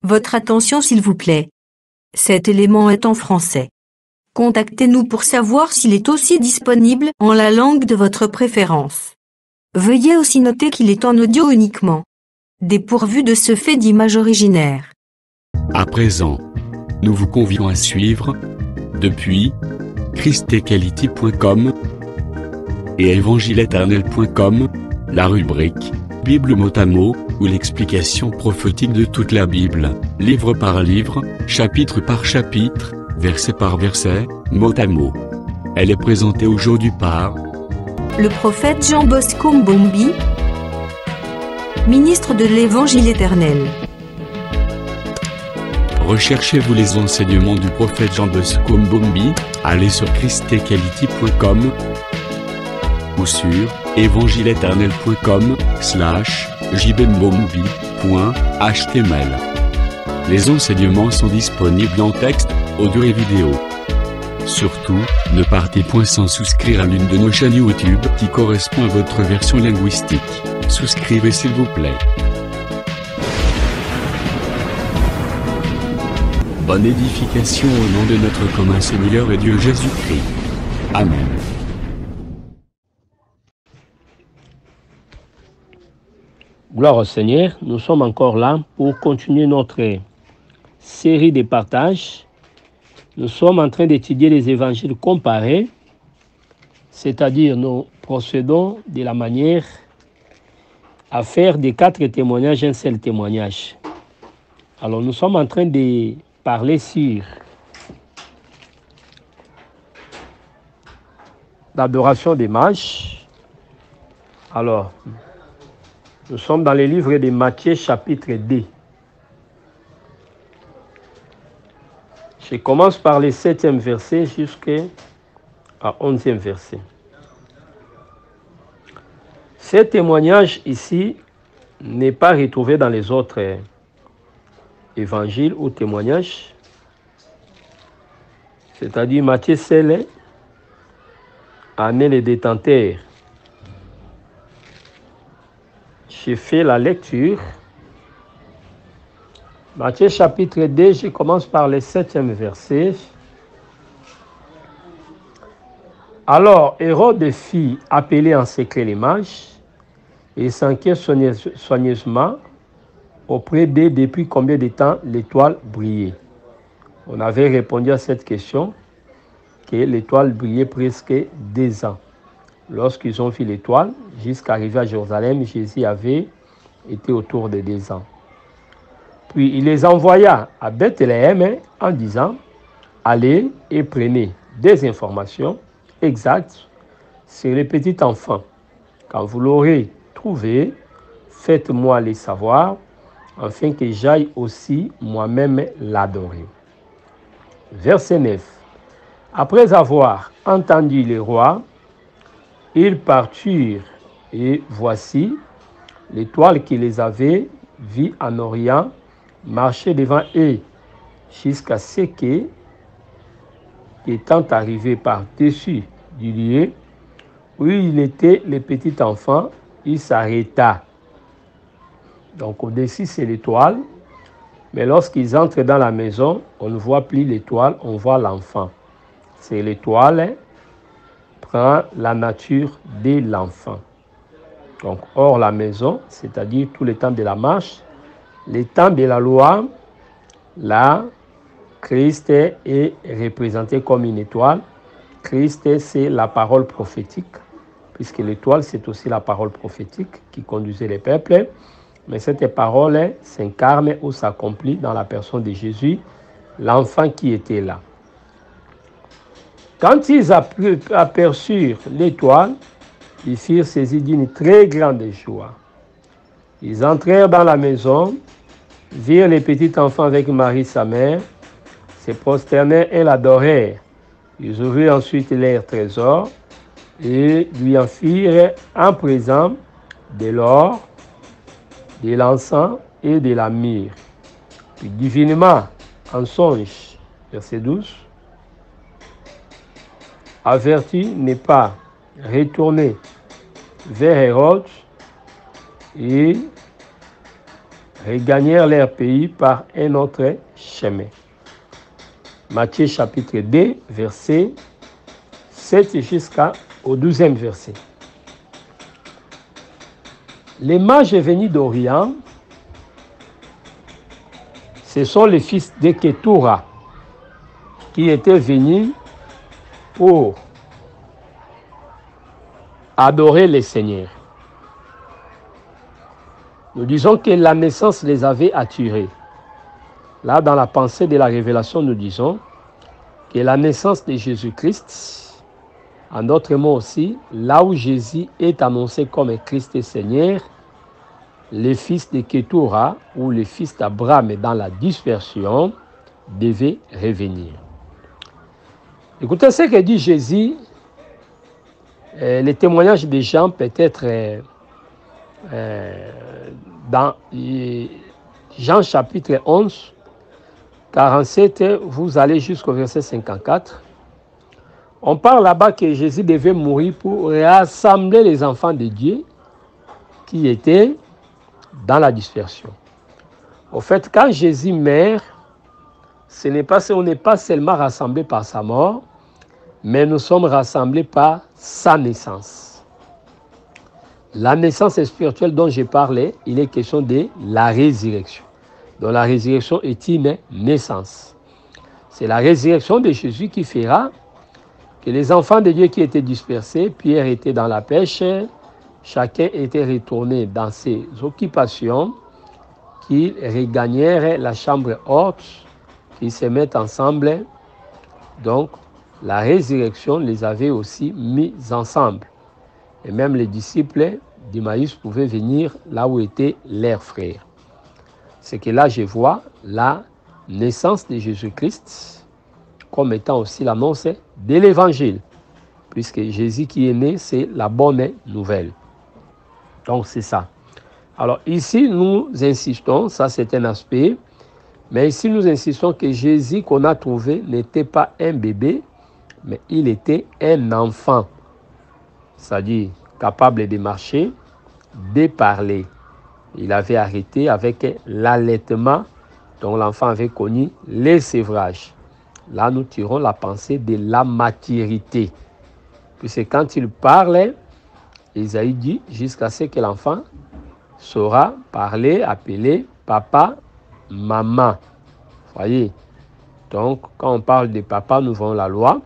Votre attention s'il vous plaît. Cet élément est en français. Contactez-nous pour savoir s'il est aussi disponible en la langue de votre préférence. Veuillez aussi noter qu'il est en audio uniquement. Dépourvu de ce fait d'image originaire. À présent, nous vous convions à suivre, depuis christequality.com et evangileeternel.com, la rubrique Bible mot à mot, ou l'explication prophétique de toute la Bible, livre par livre, chapitre par chapitre, verset par verset, mot à mot. Elle est présentée aujourd'hui par le prophète Jean Bosco Mbombi, ministre de l'Évangile éternel. Recherchez-vous les enseignements du prophète Jean Bosco Mbombi, allez sur christequality.com ou sur evangileeternel.com/jbmbombi.html. Les enseignements sont disponibles en texte, audio et vidéo. Surtout, ne partez point sans souscrire à l'une de nos chaînes YouTube qui correspond à votre version linguistique. Souscrivez s'il vous plaît. Bonne édification au nom de notre commun Seigneur et Dieu Jésus-Christ. Amen. Gloire au Seigneur, nous sommes encore là pour continuer notre série de partages. Nous sommes en train d'étudier les évangiles comparés, c'est-à-dire nous procédons de la manière à faire des 4 témoignages un seul témoignage. Alors nous sommes en train de parler sur l'adoration des mages. Alors, nous sommes dans le livre de Matthieu chapitre 2. Je commence par le 7e verset jusqu'à 11e verset. Ce témoignage ici n'est pas retrouvé dans les autres évangiles ou témoignages. C'est-à-dire Matthieu seul en est le détenteur. J'ai fait la lecture. Matthieu chapitre 2, je commence par le 7e verset. Alors, Hérode fit appeler en secret les mages et s'inquiète soigneusement auprès d'eux depuis combien de temps l'étoile brillait. On avait répondu à cette question que l'étoile brillait presque 2 ans. Lorsqu'ils ont vu l'étoile, jusqu'à arriver à Jérusalem, Jésus avait été autour de 2 ans. Puis il les envoya à Bethléem en disant, allez et prenez des informations exactes sur les petits enfants. Quand vous l'aurez trouvé, faites-moi les savoir, afin que j'aille aussi moi-même l'adorer. Verset 9. Après avoir entendu les rois, ils partirent, et voici, l'étoile qui les avait vus en Orient marchait devant eux, jusqu'à ce que, étant arrivé par-dessus du lieu où il était le petit enfant, il s'arrêta. Donc au-dessus c'est l'étoile, mais lorsqu'ils entrent dans la maison, on ne voit plus l'étoile, on voit l'enfant. C'est l'étoile prend la nature de l'enfant. Donc, hors la maison, c'est-à-dire tout le temps de la marche, le temps de la loi, là, Christ est représenté comme une étoile. Christ, c'est la parole prophétique, puisque l'étoile, c'est aussi la parole prophétique qui conduisait les peuples. Mais cette parole s'incarne ou s'accomplit dans la personne de Jésus, l'enfant qui était là. Quand ils aperçurent l'étoile, ils furent saisis d'une très grande joie. Ils entrèrent dans la maison, virent le petit enfant avec Marie sa mère, se prosternèrent et l'adorèrent. Ils ouvrirent ensuite leur trésor et lui en firent un présent de l'or, de l'encens et de la myrrhe. Puis divinement, en songe, verset 12, averti n'est pas retourné vers Hérode et regagnèrent leur pays par un autre chemin. Matthieu chapitre 2, verset 7 jusqu'au 12e verset. Les mages venus d'Orient, ce sont les fils de Ketura qui étaient venus pour adorer le Seigneur. Nous disons que la naissance les avait attirés. Là, dans la pensée de la révélation, nous disons que la naissance de Jésus-Christ, en d'autres mots aussi, là où Jésus est annoncé comme Christ et Seigneur, les fils de Ketura ou les fils d'Abraham dans la dispersion devaient revenir. Écoutez ce que dit Jésus, les témoignages des gens peut-être dans Jean chapitre 11, 47, vous allez jusqu'au verset 54. On parle là-bas que Jésus devait mourir pour rassembler les enfants de Dieu qui étaient dans la dispersion. Au fait, quand Jésus meurt, on n'est pas seulement rassemblés par sa mort, mais nous sommes rassemblés par sa naissance. La naissance spirituelle dont j'ai parlé, il est question de la résurrection. Donc la résurrection est une naissance. C'est la résurrection de Jésus qui fera que les enfants de Dieu qui étaient dispersés, Pierre était dans la pêche, chacun était retourné dans ses occupations, qu'ils regagnèrent la chambre haute, qu'ils se mettent ensemble. Donc, la résurrection les avait aussi mis ensemble. Et même les disciples d'Emmaüs pouvaient venir là où étaient leurs frères. C'est que là, je vois la naissance de Jésus-Christ comme étant aussi l'annonce de l'Évangile. Puisque Jésus qui est né, c'est la bonne nouvelle. Donc, c'est ça. Alors, ici, nous insistons, ça c'est un aspect, mais ici, nous insistons que Jésus qu'on a trouvé n'était pas un bébé, mais il était un enfant. C'est-à-dire capable de marcher, de parler. Il avait arrêté avec l'allaitement dont l'enfant avait connu les sévrages. Là, nous tirons la pensée de la maturité. Puisque quand il parlait, Isaïe dit jusqu'à ce que l'enfant saura parler, appeler papa, maman. Voyez. Donc, quand on parle de papa, nous voyons la loi.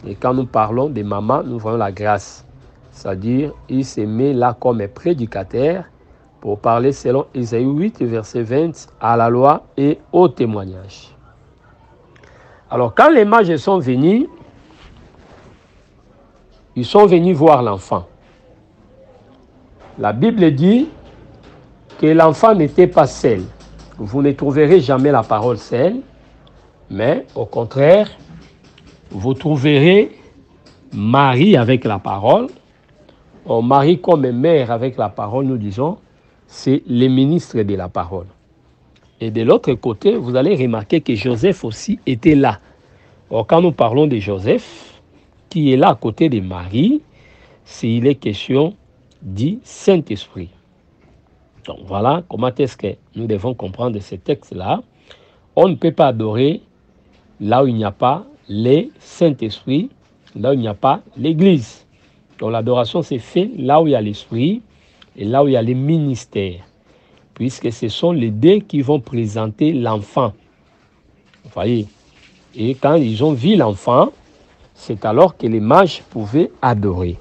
Et quand nous parlons de maman, nous voyons la grâce. C'est-à-dire, il se met là comme prédicateur pour parler selon Isaïe 8, verset 20, à la loi et au témoignage. Alors, quand les mages sont venus, ils sont venus voir l'enfant. La Bible dit que l'enfant n'était pas seul. Vous ne trouverez jamais la parole seule, mais au contraire, vous trouverez Marie avec la parole. Marie comme mère avec la parole, nous disons, c'est le ministre de la parole. Et de l'autre côté, vous allez remarquer que Joseph aussi était là. Or, quand nous parlons de Joseph, qui est là à côté de Marie, il est question du Saint-Esprit. Donc voilà comment est-ce que nous devons comprendre ce texte-là. On ne peut pas adorer là où il n'y a pas le Saint-Esprit, là où il n'y a pas l'Église. Donc l'adoration s'est faite là où il y a l'Esprit et là où il y a les ministères, puisque ce sont les deux qui vont présenter l'enfant. Vous voyez. Et quand ils ont vu l'enfant, c'est alors que les mages pouvaient adorer.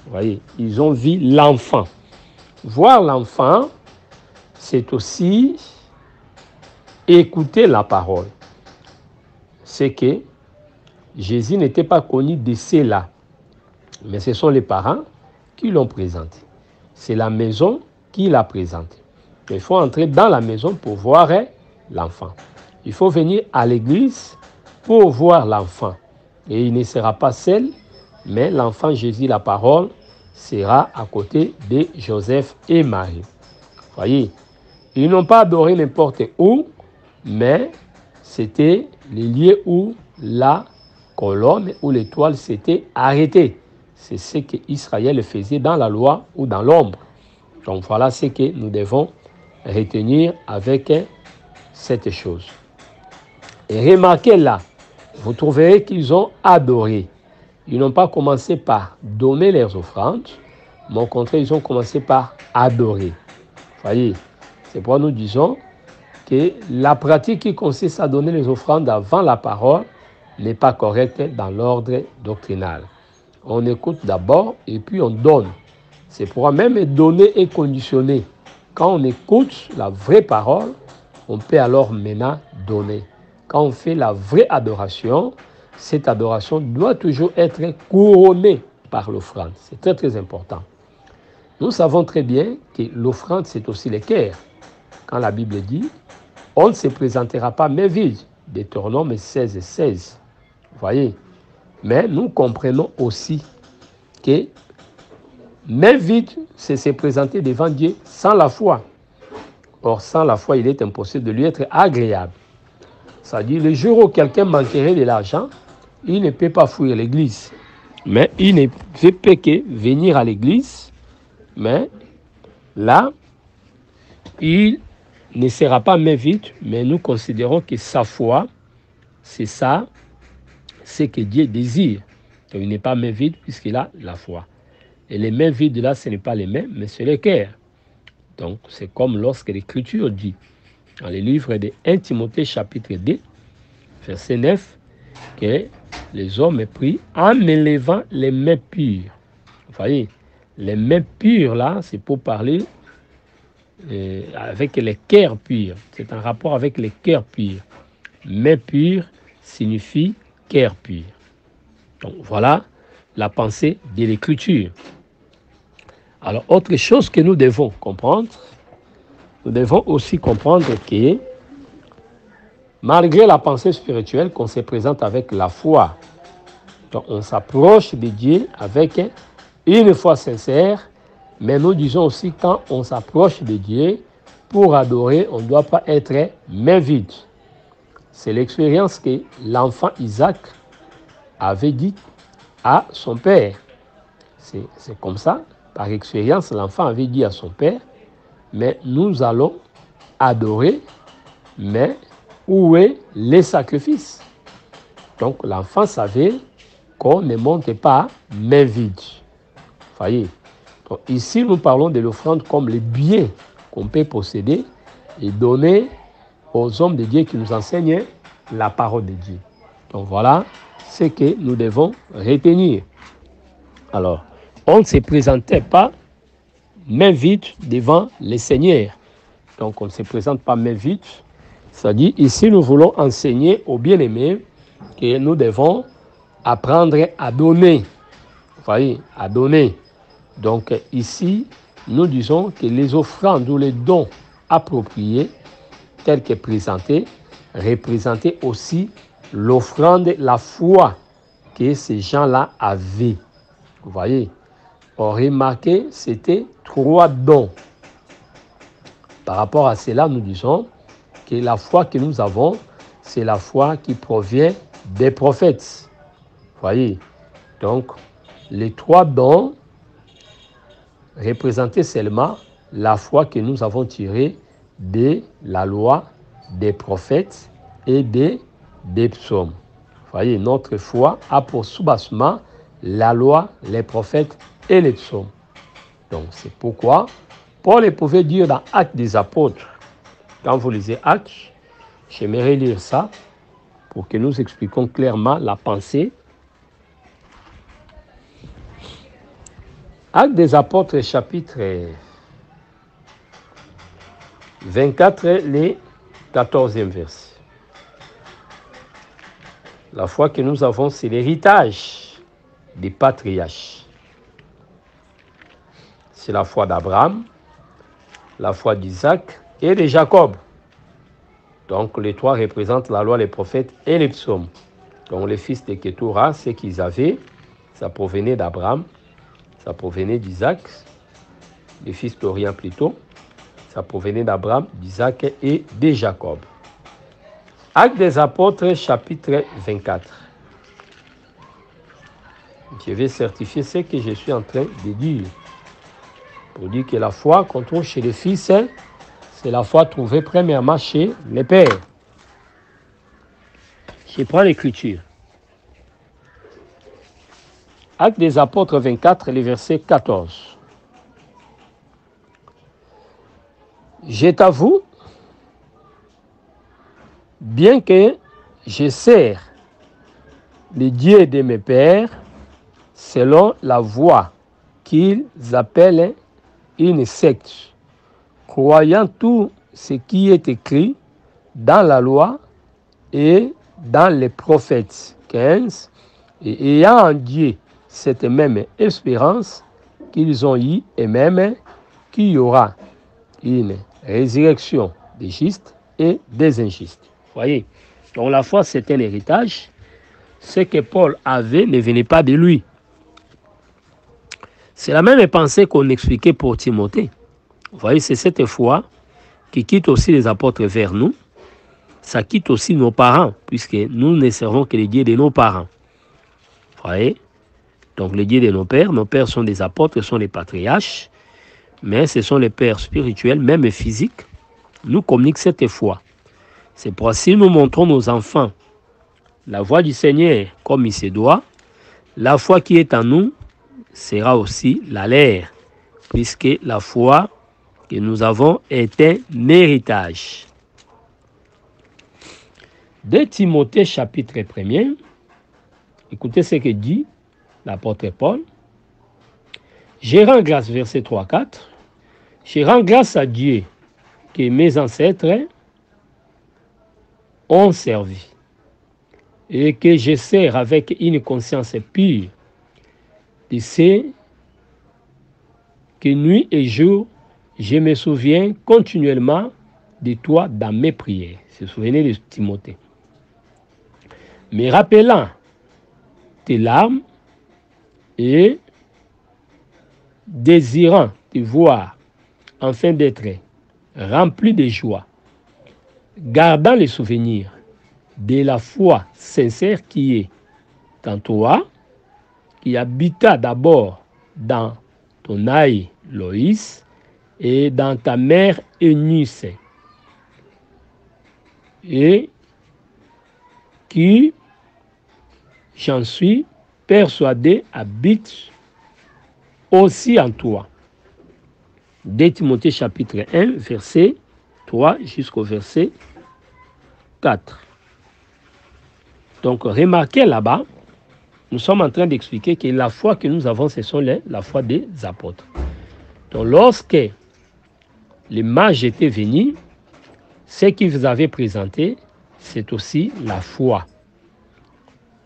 Vous voyez, ils ont vu l'enfant. Voir l'enfant, c'est aussi écouter la parole. C'est que Jésus n'était pas connu de ceux-là, mais ce sont les parents qui l'ont présenté. C'est la maison qui l'a présenté. Il faut entrer dans la maison pour voir l'enfant. Il faut venir à l'église pour voir l'enfant. Et il ne sera pas seul, mais l'enfant Jésus, la parole, sera à côté de Joseph et Marie. Voyez, ils n'ont pas adoré n'importe où, mais c'était les lieux où la colonne ou l'étoile s'était arrêtée. C'est ce qu'Israël faisait dans la loi ou dans l'ombre. Donc voilà ce que nous devons retenir avec cette chose. Et remarquez là, vous trouverez qu'ils ont adoré. Ils n'ont pas commencé par donner leurs offrandes, mais au contraire, ils ont commencé par adorer. Voyez, c'est pourquoi nous disons que la pratique qui consiste à donner les offrandes avant la parole n'est pas correcte dans l'ordre doctrinal. On écoute d'abord et puis on donne. C'est pourquoi même donner est conditionné. Quand on écoute la vraie parole, on peut alors maintenant donner. Quand on fait la vraie adoration, cette adoration doit toujours être couronnée par l'offrande. C'est très très important. Nous savons très bien que l'offrande, c'est aussi l'équerre. Quand la Bible dit, on ne se présentera pas main vide. Deutéronome 16 et 16. Vous voyez? Mais nous comprenons aussi que main vide, c'est se présenter devant Dieu sans la foi. Or, sans la foi, il est impossible de lui être agréable. C'est-à-dire, le jour où quelqu'un manquerait de l'argent, il ne peut pas fuir l'église. Mais il ne peut que venir à l'église. Mais là, il ne sera pas main vide, mais nous considérons que sa foi, c'est ça, c'est que Dieu désire. Donc, il n'est pas main vide puisqu'il a la foi. Et les mains vides là, ce n'est pas les mains, mais c'est le cœur. Donc, c'est comme lorsque l'Écriture dit, dans le livre de 1 Timothée chapitre 2, verset 9, que les hommes prient en élevant les mains pures. Vous voyez, les mains pures là, c'est pour parler avec les cœurs purs. C'est un rapport avec les cœurs purs. Mains pures signifie cœur pur. Donc voilà la pensée de l'Écriture. Alors, autre chose que nous devons comprendre, nous devons aussi comprendre que malgré la pensée spirituelle qu'on se présente avec la foi, donc on s'approche de Dieu avec une foi sincère, mais nous disons aussi quand on s'approche de Dieu, pour adorer, on ne doit pas être main vide. C'est l'expérience que l'enfant Isaac avait dit à son père. C'est comme ça, par expérience, l'enfant avait dit à son père, mais nous allons adorer, mais où est le sacrifice? Donc l'enfant savait qu'on ne monte pas main vide. Voyez. Donc, ici, nous parlons de l'offrande comme le bien qu'on peut posséder et donner aux hommes de Dieu qui nous enseignent la parole de Dieu. Donc voilà ce que nous devons retenir. Alors, on ne se présentait pas main vide devant le Seigneur. Donc on ne se présente pas main vide. C'est-à-dire, ici, nous voulons enseigner aux bien-aimés que nous devons apprendre à donner. Vous voyez, à donner. Donc ici, nous disons que les offrandes ou les dons appropriés, tels que présentés, représentaient aussi l'offrande, la foi que ces gens-là avaient. Vous voyez, on remarquait, c'était 3 dons. Par rapport à cela, nous disons que la foi que nous avons, c'est la foi qui provient des prophètes. Vous voyez, donc les 3 dons représentaient seulement la foi que nous avons tirée de la loi, des prophètes et des psaumes. Vous voyez, notre foi a pour soubassement la loi, les prophètes et les psaumes. Donc c'est pourquoi Paul pouvait dire dans Actes des Apôtres, quand vous lisez Actes, j'aimerais lire ça pour que nous expliquions clairement la pensée. Actes des Apôtres, chapitre 24, les 14e verset. La foi que nous avons, c'est l'héritage des patriarches. C'est la foi d'Abraham, la foi d'Isaac et de Jacob. Donc les 3 représentent la loi, les prophètes et les psaumes. Donc les fils de Ketura, ce qu'ils avaient, ça provenait d'Abraham, ça provenait d'Isaac, les fils d'Orient plutôt, ça provenait d'Abraham, d'Isaac et de Jacob. Actes des Apôtres, chapitre 24. Je vais certifier ce que je suis en train de dire. Pour dire que la foi qu'on trouve chez les fils, C'est la foi trouvée premièrement chez les pères. Je prends l'écriture. Actes des Apôtres 24, le verset 14. Je t'avoue, bien que je sers le Dieu de mes pères, selon la voie qu'ils appellent une secte, croyant tout ce qui est écrit dans la loi et dans les prophètes. 15. Et ayant en Dieu cette même espérance qu'ils ont eue et même qu'il y aura une résurrection des justes et des injustes. Voyez, donc la foi c'est un héritage. Ce que Paul avait ne venait pas de lui. C'est la même pensée qu'on expliquait pour Timothée. Vous voyez, c'est cette foi qui quitte aussi les apôtres vers nous. Ça quitte aussi nos parents, puisque nous ne servons que les dieux de nos parents. Vous voyez? Donc les dieux de nos pères sont des apôtres, sont les patriarches, mais ce sont les pères spirituels, même physiques, nous communiquent cette foi. C'est pourquoi si nous montrons nos enfants la voie du Seigneur comme il se doit, la foi qui est en nous sera aussi la leur, puisque la foi que nous avons est un héritage. De Timothée chapitre 1er, écoutez ce que dit l'apôtre Paul. Je rends grâce, verset 3-4, je rends grâce à Dieu que mes ancêtres ont servi et que je sers avec une conscience pure de ce que nuit et jour, je me souviens continuellement de toi dans mes prières. Se souvenez de Timothée. Me rappelant tes larmes et désirant te voir afin d'être rempli de joie, gardant les souvenirs de la foi sincère qui est en toi, qui habita d'abord dans ton aïe Loïs et dans ta mère Eunice, et qui, j'en suis persuadé, habite aussi en toi. 2 Timothée chapitre 1, verset 3 jusqu'au verset 4. Donc, remarquez là-bas, nous sommes en train d'expliquer que la foi que nous avons, ce sont la foi des apôtres. Donc, lorsque les mages étaient venus, ce qu'ils vous avaient présenté, c'est aussi la foi.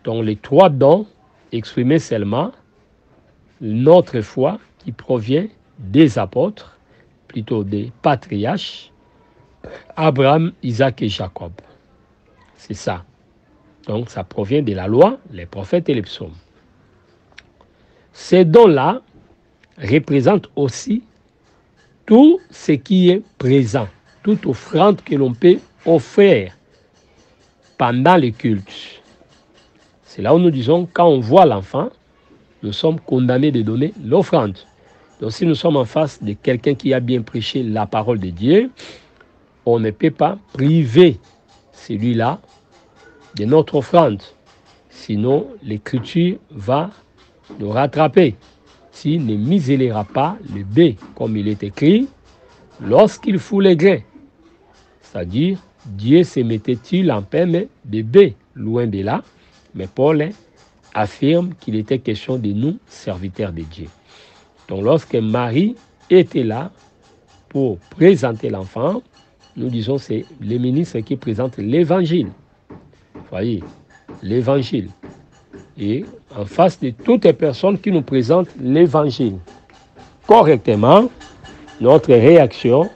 Donc, les trois dons exprimés seulement, notre foi qui provient des apôtres, plutôt des patriarches, Abraham, Isaac et Jacob. C'est ça. Donc, ça provient de la loi, les prophètes et les psaumes. Ces dons-là représentent aussi tout ce qui est présent, toute offrande que l'on peut offrir pendant le culte. C'est là où nous disons, quand on voit l'enfant, nous sommes condamnés de donner l'offrande. Donc, si nous sommes en face de quelqu'un qui a bien prêché la parole de Dieu, on ne peut pas priver celui-là de notre offrande. Sinon, l'Écriture va nous rattraper. S'il ne musellera pas le bé, comme il est écrit, lorsqu'il fout les grains. C'est-à-dire, Dieu se mettait-il en peine de bé, loin de là, mais Paul affirme qu'il était question de nous, serviteurs de Dieu. Donc, lorsque Marie était là pour présenter l'enfant, nous disons c'est les ministres qui présentent l'évangile. Voyez, l'évangile. Et en face de toutes les personnes qui nous présentent l'évangile correctement, notre réaction,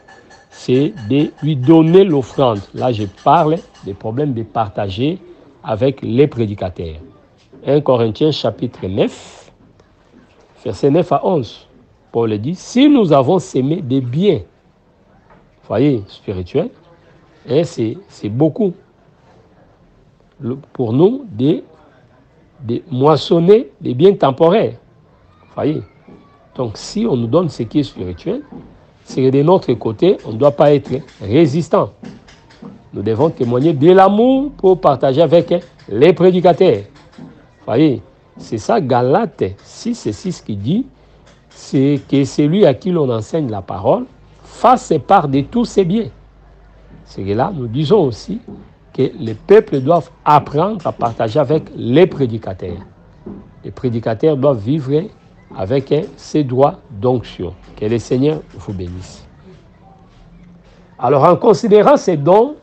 c'est de lui donner l'offrande. Là, je parle des problèmes de partager avec les prédicateurs. 1 Corinthiens chapitre 9, versets 9 à 11. Paul dit, si nous avons sémé des biens, voyez, spirituels, et c'est beaucoup pour nous de moissonner des biens temporaires. Voyez. Donc, si on nous donne ce qui est spirituel, c'est que de notre côté, on ne doit pas être résistant. Nous devons témoigner de l'amour pour partager avec les prédicateurs. Vous voyez, c'est ça Galates 6 et 6 qui dit, c'est que celui à qui l'on enseigne la parole fasse part de tous ses biens. C'est que là, nous disons aussi que les peuples doivent apprendre à partager avec les prédicateurs. Les prédicateurs doivent vivre avec ces droits d'onction. Que le Seigneur vous bénisse. Alors, en considérant ces dons,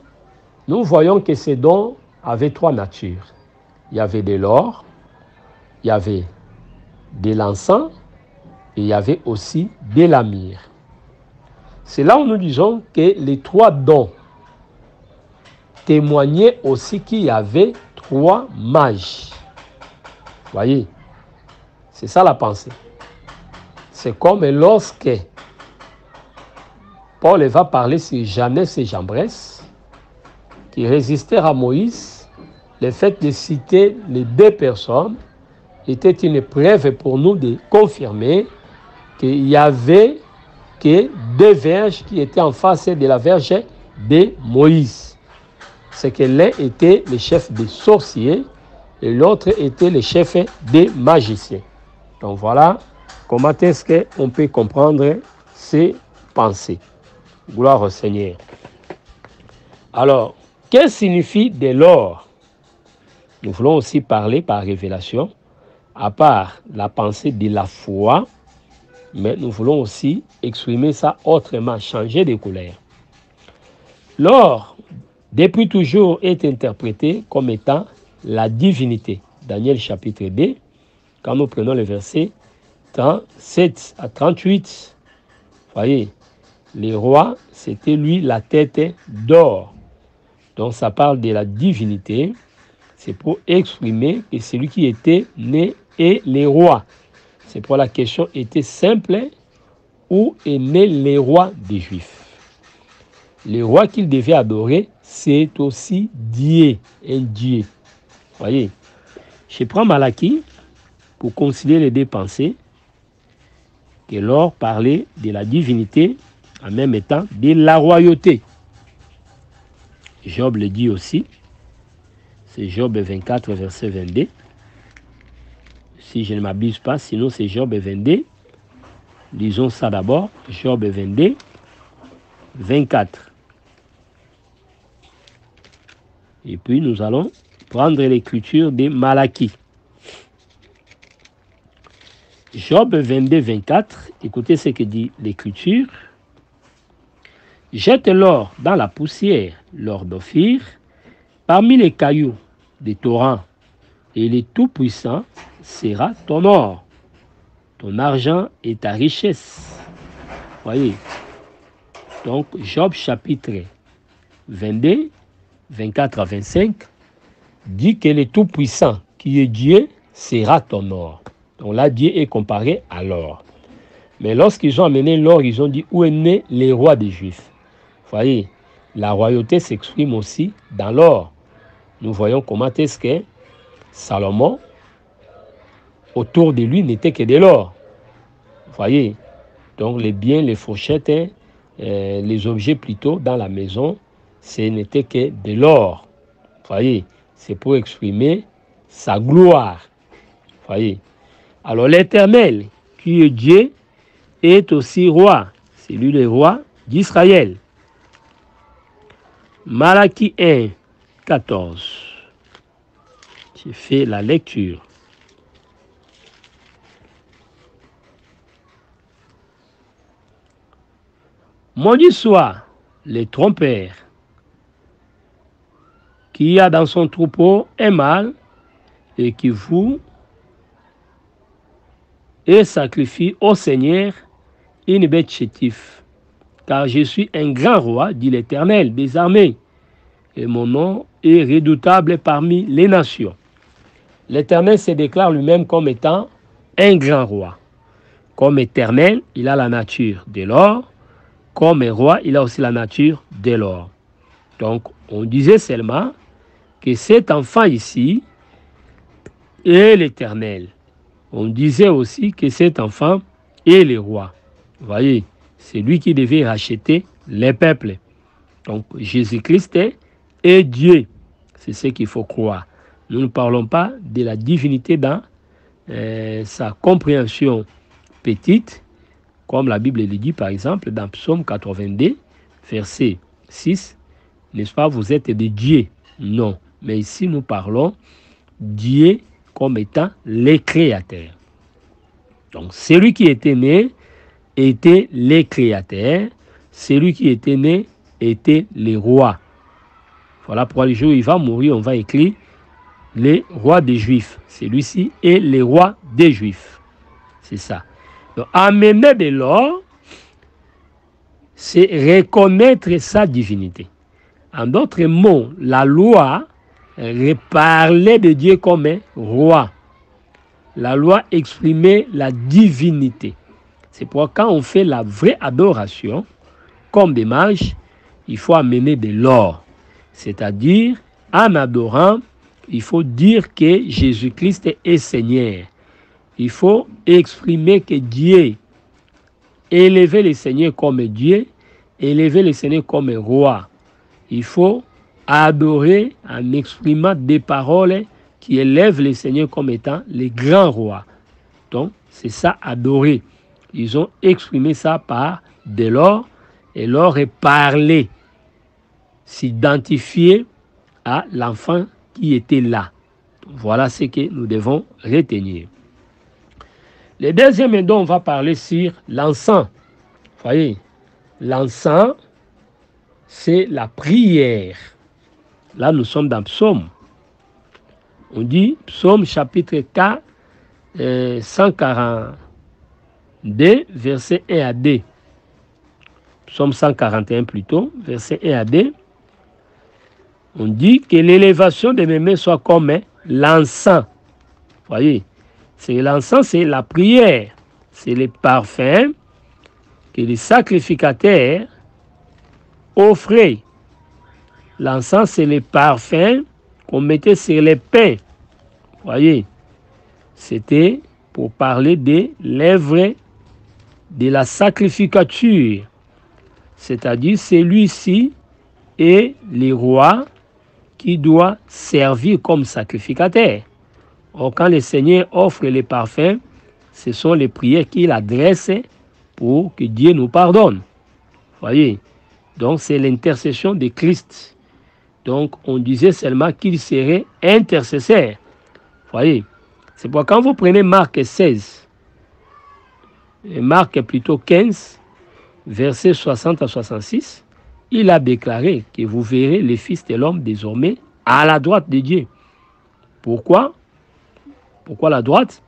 nous voyons que ces dons avaient trois natures. Il y avait de l'or, il y avait de l'encens et il y avait aussi de la myrrhe. C'est là où nous disons que les trois dons témoignaient aussi qu'il y avait trois mages. Vous voyez, c'est ça la pensée. C'est comme lorsque Paul va parler sur Jannes et Jambres, qui résistèrent à Moïse. Le fait de citer les deux personnes était une preuve pour nous de confirmer qu'il y avait que deux verges qui étaient en face de la verge de Moïse. C'est que l'un était le chef des sorciers et l'autre était le chef des magiciens. Donc voilà comment est-ce qu'on peut comprendre ces pensées. Gloire au Seigneur. Alors, que signifie de l'or? Nous voulons aussi parler par révélation, à part la pensée de la foi, mais nous voulons aussi exprimer ça autrement, changer de couleur. L'or, depuis toujours, est interprété comme étant la divinité. Daniel chapitre 2, quand nous prenons le verset 37 à 38, vous voyez, le roi, c'était lui la tête d'or. Donc ça parle de la divinité. C'est pour exprimer que celui qui était né est le roi. C'est pour la question était simple. Où est né le roi des Juifs? Le roi qu'il devait adorer, c'est aussi Dieu, un Dieu. Voyez, je prends Malachie pour concilier les deux pensées, que l'or parlait de la divinité en même temps de la royauté. Job le dit aussi, c'est Job 24, verset 22. Si je ne m'abuse pas, sinon c'est Job 22. Lisons ça d'abord, Job 22, 24. Et puis nous allons prendre l'écriture de Malachie. Job 22, 24, écoutez ce que dit l'écriture. Jette l'or dans la poussière, l'or d'Ophir, parmi les cailloux des torrents, et le Tout-Puissant sera ton or. Ton argent et ta richesse. Voyez. Donc, Job chapitre 22, 24 à 25, dit que le Tout-Puissant, qui est Dieu, sera ton or. Donc là, Dieu est comparé à l'or. Mais lorsqu'ils ont amené l'or, ils ont dit où est né le roi des Juifs. Vous voyez, la royauté s'exprime aussi dans l'or. Nous voyons comment est-ce que Salomon, autour de lui, n'était que de l'or. Vous voyez, donc les biens, les fourchettes, les objets plutôt dans la maison, ce n'était que de l'or. Vous voyez, c'est pour exprimer sa gloire. Vous voyez. Alors l'Éternel, qui est Dieu, est aussi roi. C'est lui le roi d'Israël. Malachie 1, 14. J'ai fait la lecture. Maudit soit le trompeur qui a dans son troupeau un mâle et qui voue et sacrifie au Seigneur une bête chétive. Car je suis un grand roi, dit l'Éternel des armées, et mon nom est redoutable parmi les nations. L'Éternel se déclare lui-même comme étant un grand roi. Comme éternel, il a la nature de l'or. Comme roi, il a aussi la nature de l'or. Donc, on disait seulement que cet enfant ici est l'Éternel. On disait aussi que cet enfant est le roi. Vous voyez, C'est lui qui devait racheter les peuples. Donc Jésus-Christ est Dieu. C'est ce qu'il faut croire. Nous ne parlons pas de la divinité dans sa compréhension petite, comme la Bible le dit par exemple dans Psaume 82, verset 6. N'est-ce pas, vous êtes des dieux? Non. Mais ici nous parlons Dieu comme étant les créateurs. Donc celui qui était né était les créateurs. Celui qui était né était les rois. Voilà pourquoi le jour où il va mourir, on va écrire les rois des Juifs. Celui-ci est les rois des Juifs. C'est ça. Donc, amener de l'or, c'est reconnaître sa divinité. En d'autres mots, la loi parlait de Dieu comme un roi. La loi exprimait la divinité. C'est pourquoi quand on fait la vraie adoration, comme des mages, il faut amener de l'or. C'est-à-dire, en adorant, il faut dire que Jésus-Christ est Seigneur. Il faut exprimer que Dieu, élever le Seigneur comme Dieu, élever le Seigneur comme roi. Il faut adorer en exprimant des paroles qui élèvent le Seigneur comme étant le grand roi. Donc, c'est ça, adorer. Ils ont exprimé ça par de l'or, et l'or est parlé, s'identifier à l'enfant qui était là. Voilà ce que nous devons retenir. Le deuxième dont on va parler sur l'encens. Vous voyez, l'encens, c'est la prière. Là, nous sommes dans Psaume. On dit, Psaume chapitre 4, 142, verset 1 à 2. Psaume 141 plutôt, verset 1 à 2. On dit que l'élévation de mes mains soit comme l'encens. Vous voyez, c'est l'encens, c'est la prière. C'est le parfum que les sacrificateurs offraient. L'encens, c'est le parfum qu'on mettait sur les pains. Vous voyez, c'était pour parler de l'œuvre de la sacrificature. C'est-à-dire, celui-ci est le roi qui doit servir comme sacrificateur. Or, quand le Seigneur offre les parfums, ce sont les prières qu'il adresse pour que Dieu nous pardonne. Voyez, donc c'est l'intercession de Christ. Donc, on disait seulement qu'il serait intercesseur. Voyez, c'est pourquoi quand vous prenez Marc 16, et Marc plutôt 15, versets 60 à 66, il a déclaré que vous verrez le Fils de l'homme désormais à la droite de Dieu. Pourquoi? Pourquoi la droite?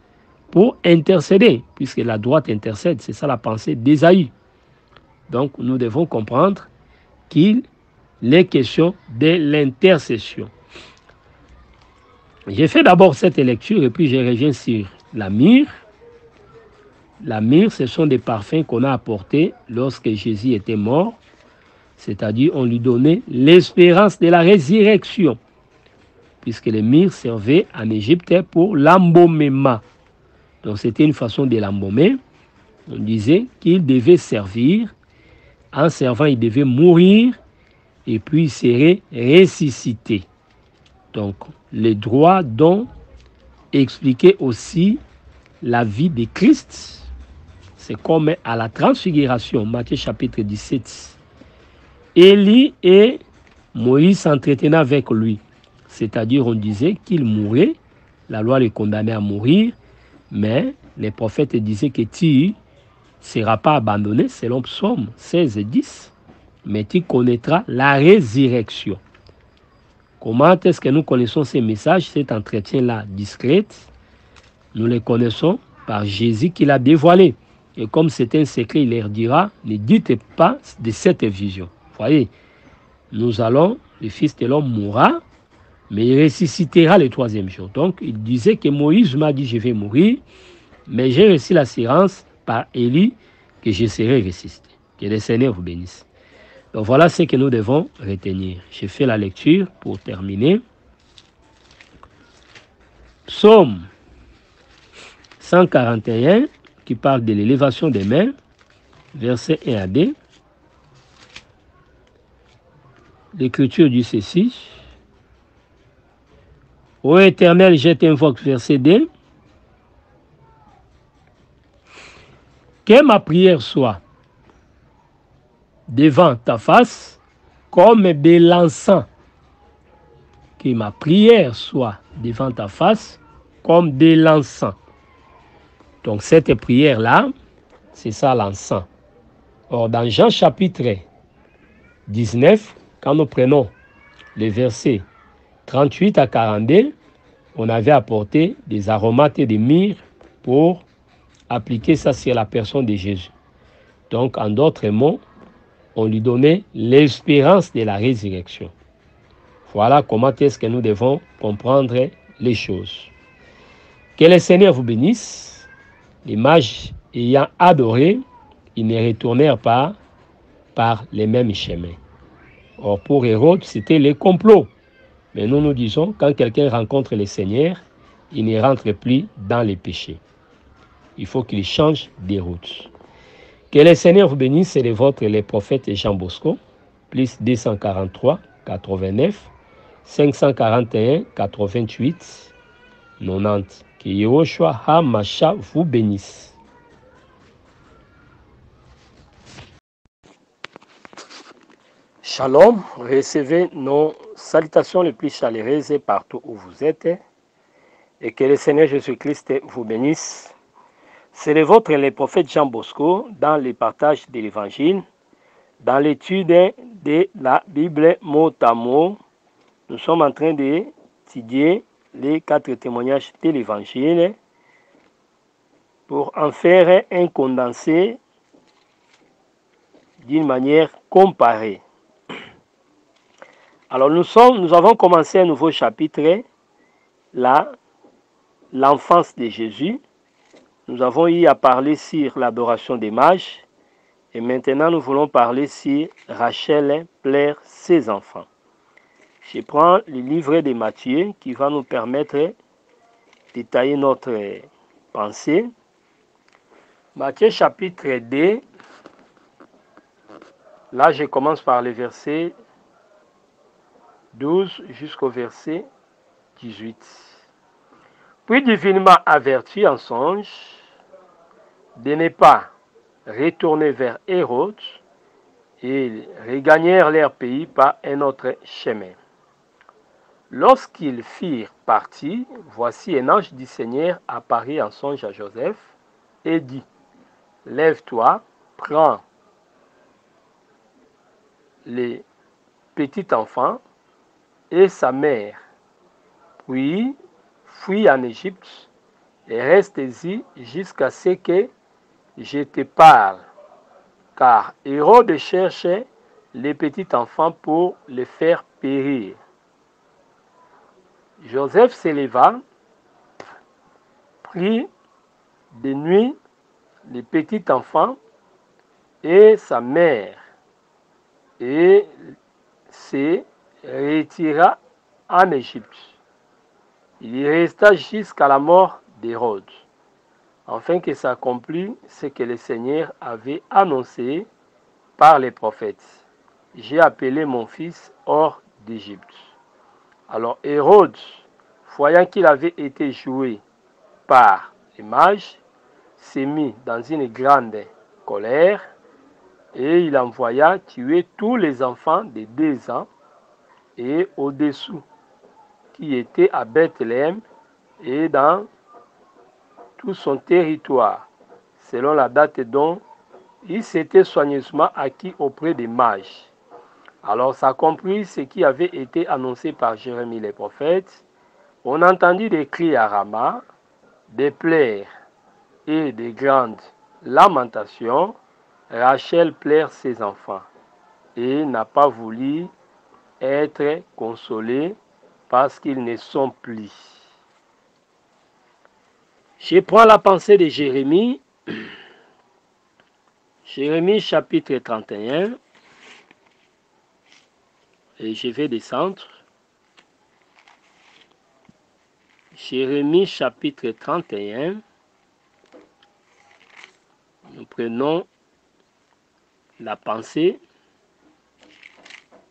Pour intercéder, puisque la droite intercède, c'est ça la pensée d'Ésaïe. Donc nous devons comprendre qu'il est question de l'intercession. J'ai fait d'abord cette lecture et puis je reviens sur la myrrhe. La myrrhe, ce sont des parfums qu'on a apportés lorsque Jésus était mort. C'est-à-dire, on lui donnait l'espérance de la résurrection. Puisque les myrrhes servaient en Égypte pour l'embaumement. Donc, c'était une façon de l'embaumer. On disait qu'il devait servir. En servant, il devait mourir. Et puis, il serait ressuscité. Donc, les droits dont expliquaient aussi la vie de Christ. C'est comme à la transfiguration, Matthieu chapitre 17. Élie et Moïse s'entretenaient avec lui. C'est-à-dire, on disait qu'il mourrait. La loi le condamnait à mourir. Mais les prophètes disaient que tu ne seras pas abandonné, selon Psaume 16 et 10. Mais tu connaîtras la résurrection. Comment est-ce que nous connaissons ces messages, cet entretien-là discret? Nous les connaissons par Jésus qui l'a dévoilé. Et comme c'est un secret, il leur dira, ne dites pas de cette vision. Voyez, nous allons, le Fils de l'homme mourra, mais il ressuscitera le troisième jour. Donc, il disait que Moïse m'a dit, je vais mourir, mais j'ai reçu l'assurance par Élie que je serai ressuscité. Que le Seigneur vous bénisse. Donc, voilà ce que nous devons retenir. J'ai fait la lecture pour terminer. Psaume 141, qui parle de l'élévation des mains. verset 1 à D. L'Écriture dit ceci. Ô Éternel, je t'invoque, verset D. Que ma prière soit devant ta face comme de l'encens. Que ma prière soit devant ta face comme de l'encens. Donc cette prière-là, c'est ça l'encens. Or dans Jean chapitre 19, quand nous prenons les versets 38 à 42, on avait apporté des aromates et des myrrhes pour appliquer ça sur la personne de Jésus. Donc, en d'autres mots, on lui donnait l'espérance de la résurrection. Voilà comment est-ce que nous devons comprendre les choses. Que le Seigneur vous bénisse. Les mages ayant adoré, ils ne retournèrent pas par les mêmes chemins. Or, pour Hérode, c'était les complots. Mais nous disons, quand quelqu'un rencontre le Seigneur, il ne rentre plus dans les péchés. Il faut qu'il change des routes. Que le Seigneur vous bénisse, c'est le vôtre, les prophètes Jean Bosco, plus 243, 89, 541, 88, 90. Que Yehoshua HaMashiach vous bénisse. Shalom, recevez nos salutations les plus chaleureuses partout où vous êtes et que le Seigneur Jésus-Christ vous bénisse. C'est le vôtre, le prophète Jean Bosco, dans le partage de l'Évangile, dans l'étude de la Bible mot à mot. Nous sommes en train d'étudier les 4 témoignages de l'Évangile pour en faire un condensé d'une manière comparée. Alors nous avons commencé un nouveau chapitre, l'enfance de Jésus. Nous avons eu à parler sur l'adoration des mages et maintenant nous voulons parler sur Rachel plaire ses enfants. Je prends le livret de Matthieu qui va nous permettre de détailler notre pensée. Matthieu chapitre 2, là je commence par le verset 12 jusqu'au verset 18. Puis divinement averti en songe de ne pas retourner vers Hérode, et regagnèrent leur pays par un autre chemin. Lorsqu'ils firent partis, voici un ange du Seigneur apparut en songe à Joseph et dit, « Lève-toi, prends les petits enfants et sa mère, puis fuis en Égypte et reste-y jusqu'à ce que je te parle. Car Hérode cherchait les petits enfants pour les faire périr. » Joseph se leva, prit de nuit les petits enfants et sa mère et se retira en Égypte. Il y resta jusqu'à la mort d'Hérode, afin que s'accomplisse ce que le Seigneur avait annoncé par les prophètes. J'ai appelé mon fils hors d'Égypte. Alors Hérode, voyant qu'il avait été joué par les mages, s'est mis dans une grande colère et il envoya tuer tous les enfants de 2 ans et au-dessous qui étaient à Bethléem et dans tout son territoire, selon la date dont il s'était soigneusement acquis auprès des mages. Alors s'accomplit ce qui avait été annoncé par Jérémie le prophète. On entendit des cris à Rama, des pleurs et des grandes lamentations. Rachel pleure ses enfants et n'a pas voulu être consolée parce qu'ils ne sont plus. Je prends la pensée de Jérémie. Jérémie chapitre 31. Et je vais descendre. Jérémie chapitre 31. Nous prenons la pensée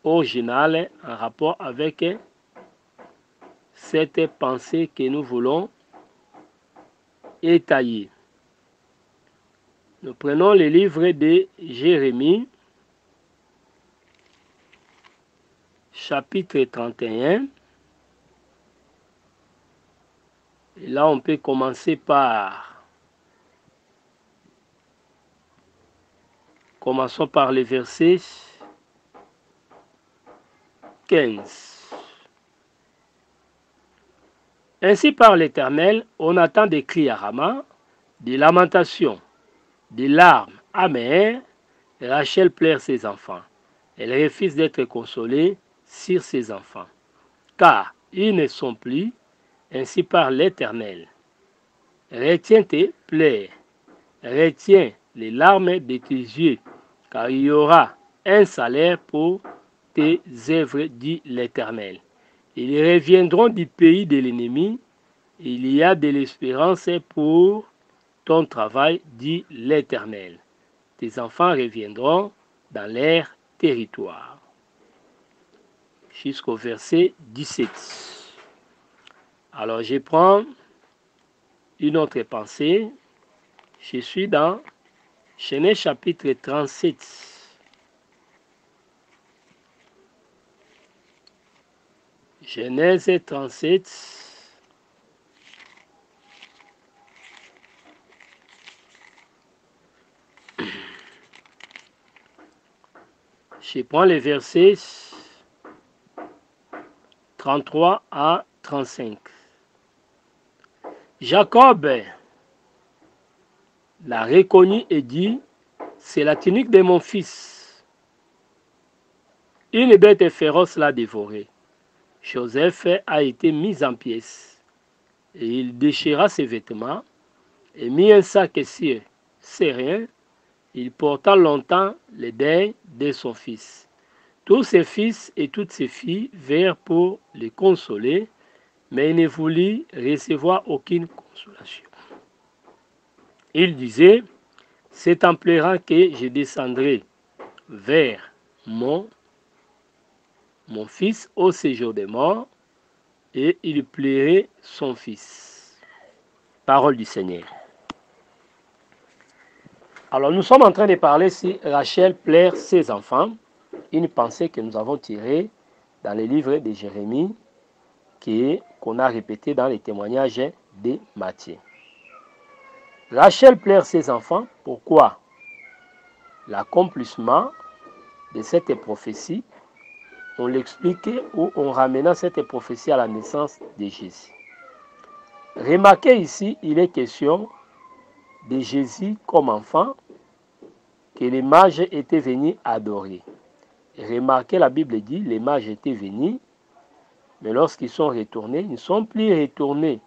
originale en rapport avec cette pensée que nous voulons étayer. Nous prenons le livre de Jérémie, chapitre 31. Et là, on peut commencer par... Commençons par le verset 15. Ainsi parle l'Éternel, on attend des cris à Rama, des lamentations, des larmes amères. Rachel pleure ses enfants. Elle refuse d'être consolée sur ses enfants, car ils ne sont plus. Ainsi parle l'Éternel. Retiens tes plaies, retiens les larmes de tes yeux, car il y aura un salaire pour tes œuvres, dit l'Éternel. Ils reviendront du pays de l'ennemi. Il y a de l'espérance pour ton travail, dit l'Éternel. Tes enfants reviendront dans leur territoire. Jusqu'au verset 17. Alors je prends une autre pensée. Je suis dans Genèse chapitre 37. Genèse 37. Je prends les versets 33 à 35. Jacob l'a reconnu et dit, c'est la tunique de mon fils. Une bête féroce l'a dévoré. Joseph a été mis en pièces, et il déchira ses vêtements, et mit un sac sur ses reins. Il porta longtemps le deuil de son fils. Tous ses fils et toutes ses filles vinrent pour le consoler, mais il ne voulut recevoir aucune consolation. Il disait, c'est en pleurant que je descendrai vers mon fils au séjour des morts, et il pleurait son fils. Parole du Seigneur. Alors nous sommes en train de parler si Rachel pleure ses enfants, une pensée que nous avons tirée dans le livre de Jérémie, qu'on a répété dans les témoignages de Matthieu. Rachel pleure ses enfants, pourquoi? L'accomplissement de cette prophétie, on l'expliquait ou on ramena cette prophétie à la naissance de Jésus. Remarquez ici, il est question de Jésus comme enfant que les mages étaient venus adorer. Et remarquez, la Bible dit, les mages étaient venus, mais lorsqu'ils sont retournés, ils ne sont plus retournés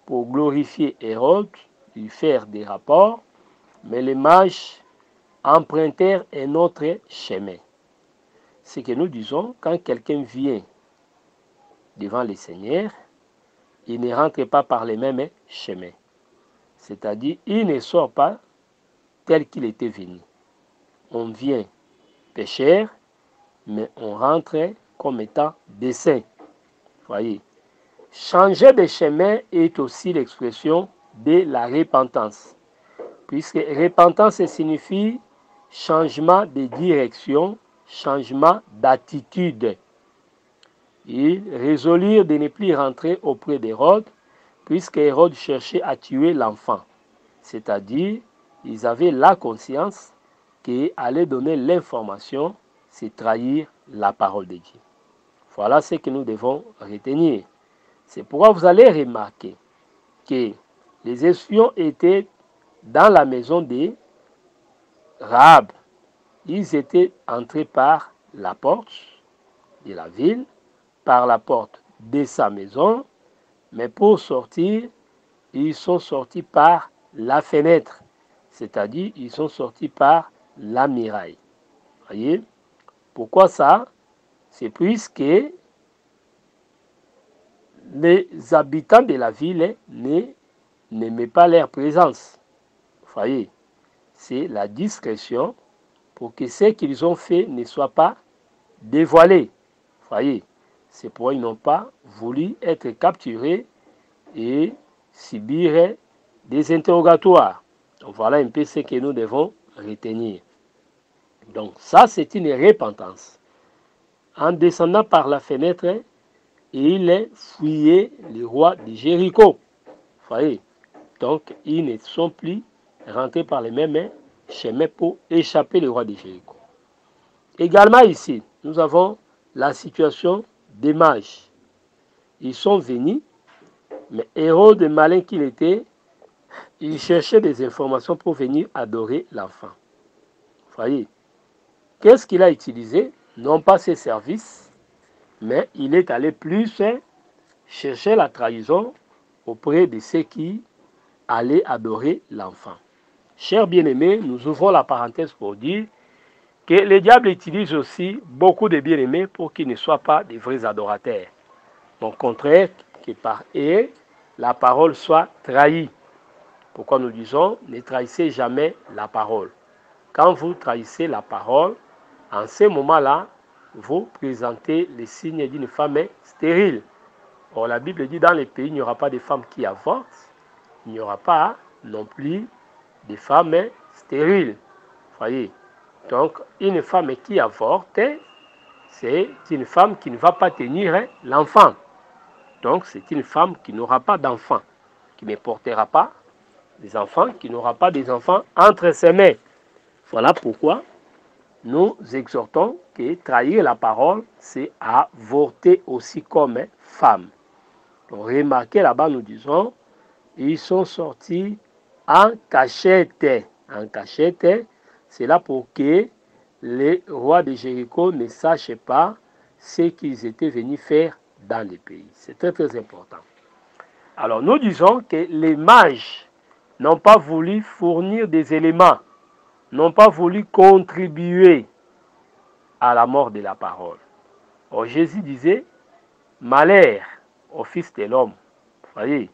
pour glorifier Hérode, lui faire des rapports, mais les mages empruntèrent un autre chemin. Ce que nous disons, quand quelqu'un vient devant le Seigneur, il ne rentre pas par les mêmes chemins. C'est-à-dire, il ne sort pas tel qu'il était venu. On vient pécheur, mais on rentre comme étant des saints. Voyez, changer de chemin est aussi l'expression de la repentance. Puisque repentance signifie changement de direction, changement d'attitude. Ils résolurent de ne plus rentrer auprès d'Hérode, puisque Hérode cherchait à tuer l'enfant. C'est-à-dire, ils avaient la conscience qu'aller donner l'information, c'est trahir la parole de Dieu. Voilà ce que nous devons retenir. C'est pourquoi vous allez remarquer que les espions étaient dans la maison de Rahab. Ils étaient entrés par la porte de la ville, par la porte de sa maison, mais pour sortir, ils sont sortis par la fenêtre, c'est-à-dire ils sont sortis par la muraille. Voyez? Pourquoi ça? C'est puisque les habitants de la ville n'aimaient pas leur présence. Voyez? C'est la discrétion pour que ce qu'ils ont fait ne soit pas dévoilé. Voyez, c'est pourquoi ils n'ont pas voulu être capturés et subir des interrogatoires. Donc voilà un peu ce que nous devons retenir. Donc ça, c'est une repentance. En descendant par la fenêtre, il fuyait le roi de Jéricho. Voyez, donc ils ne sont plus rentrés par les mêmes chemins pour échapper le roi de Jéricho. Également ici, nous avons la situation des mages. Ils sont venus, mais Hérode, malin qu'il était, il cherchait des informations pour venir adorer l'enfant. Voyez, qu'est-ce qu'il a utilisé? Non pas ses services, mais il est allé plus chercher la trahison auprès de ceux qui allaient adorer l'enfant. Chers bien-aimés, nous ouvrons la parenthèse pour dire que le diable utilise aussi beaucoup de bien-aimés pour qu'ils ne soient pas des vrais adorateurs. Au contraire, que par eux, la parole soit trahie. Pourquoi nous disons, ne trahissez jamais la parole. Quand vous trahissez la parole, en ce moment-là, vous présentez les signes d'une femme stérile. Or, la Bible dit, dans les pays, il n'y aura pas de femmes qui avortent, il n'y aura pas non plus de femmes stériles. Voyez. Donc, une femme qui avorte, c'est une femme qui ne va pas tenir l'enfant. Donc, c'est une femme qui n'aura pas d'enfant, qui ne portera pas des enfants, qui n'aura pas des enfants entre ses mains. Voilà pourquoi nous exhortons que trahir la parole, c'est avorter aussi comme femme. Donc, remarquez là-bas, nous disons, ils sont sortis en cachette. En cachette, c'est là pour que les rois de Jéricho ne sachent pas ce qu'ils étaient venus faire dans le pays. C'est très très important. Alors nous disons que les mages n'ont pas voulu fournir des éléments, n'ont pas voulu contribuer à la mort de la parole. Or Jésus disait, malheur au Fils de l'homme. Vous voyez,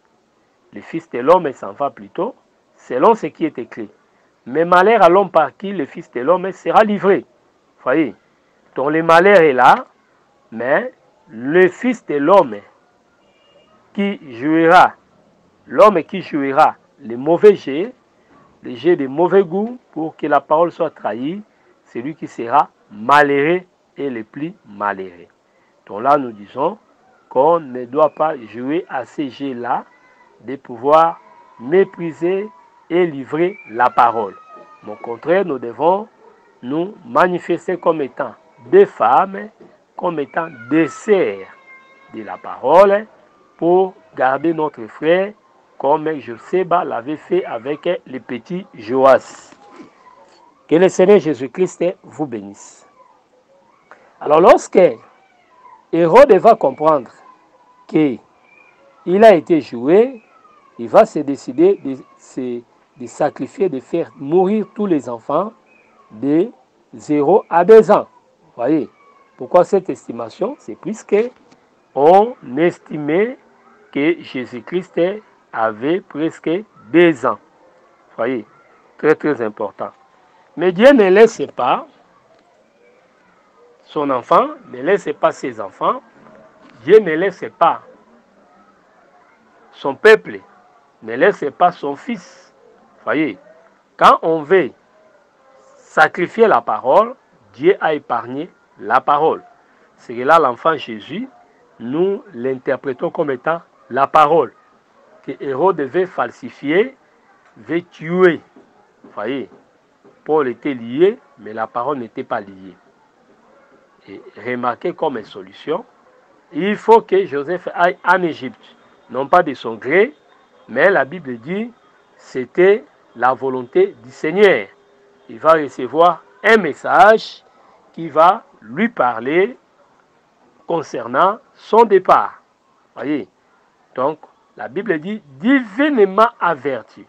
le Fils de l'homme s'en va plutôt selon ce qui est écrit. Mais malheur à l'homme par qui le Fils de l'homme sera livré. Vous voyez, donc le malheur est là, mais le Fils de l'homme qui jouera, l'homme qui jouera les mauvais jets, les jets de mauvais goût pour que la parole soit trahie, c'est lui qui sera malheureux et le plus malheureux. Donc là, nous disons qu'on ne doit pas jouer à ces jets-là de pouvoir mépriser et livrer la parole. Au contraire, nous devons nous manifester comme étant des femmes, comme étant des sœurs de la parole pour garder notre frère comme Joséba l'avait fait avec le petit Joas. Que le Seigneur Jésus-Christ vous bénisse. Alors lorsque Hérode va comprendre qu'il a été joué, il va se décider de sacrifier, de faire mourir tous les enfants de 0 à 2 ans. Vous voyez, pourquoi cette estimation? C'est puisque on estimait que Jésus-Christ avait presque 2 ans. Vous voyez, très très important. Mais Dieu ne laisse pas son enfant, ne laisse pas ses enfants. Dieu ne laisse pas son peuple, ne laisse pas son fils. Vous voyez, quand on veut sacrifier la parole, Dieu a épargné la parole. C'est que là, l'enfant Jésus, nous l'interprétons comme étant la parole que Hérode devait falsifier, devait tuer. Vous voyez, Paul était lié, mais la parole n'était pas liée. Et remarquez comme solution, il faut que Joseph aille en Égypte, non pas de son gré, mais la Bible dit c'était la volonté du Seigneur. Il va recevoir un message qui va lui parler concernant son départ. Voyez, donc la Bible dit divinement averti.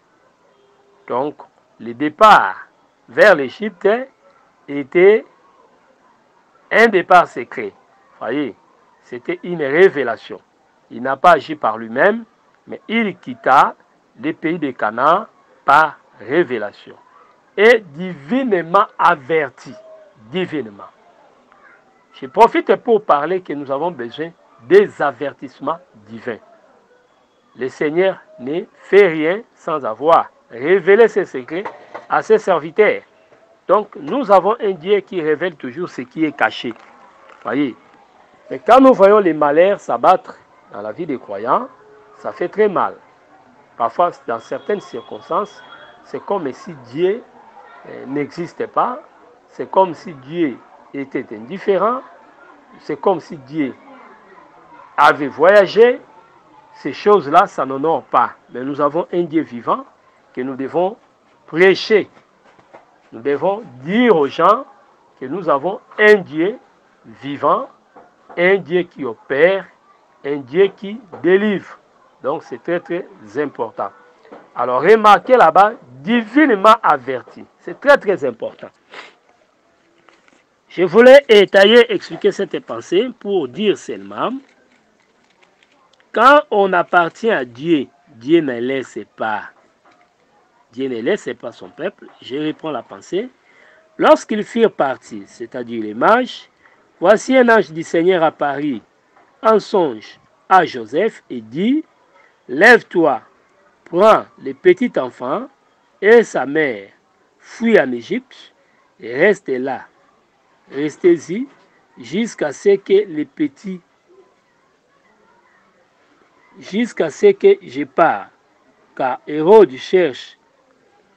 Donc le départ vers l'Égypte était un départ secret. Voyez, c'était une révélation. Il n'a pas agi par lui-même, mais il quitta les pays de Canaan par révélation. est divinement averti. Divinement. Je profite pour parler que nous avons besoin des avertissements divins. Le Seigneur ne fait rien sans avoir révélé ses secrets à ses serviteurs. Donc, nous avons un Dieu qui révèle toujours ce qui est caché. Voyez. Mais quand nous voyons les malheurs s'abattre dans la vie des croyants, ça fait très mal. Parfois, dans certaines circonstances, c'est comme si Dieu n'existait pas. C'est comme si Dieu était indifférent. C'est comme si Dieu avait voyagé. Ces choses-là, ça n'honore pas. Mais nous avons un Dieu vivant que nous devons prêcher. Nous devons dire aux gens que nous avons un Dieu vivant, un Dieu qui opère, un Dieu qui délivre. Donc c'est très très important. Alors remarquez là-bas, divinement averti. C'est très très important. Je voulais étayer, expliquer cette pensée pour dire seulement, quand on appartient à Dieu, Dieu ne laisse pas. Dieu ne laisse pas son peuple. Je reprends la pensée. Lorsqu'ils firent partie, c'est-à-dire les mages, voici un ange du Seigneur apparut en songe à Joseph et dit, lève-toi, prends le petit enfant et sa mère, fuis en Égypte et reste là. Restez-y jusqu'à ce que je parte, car Hérode cherche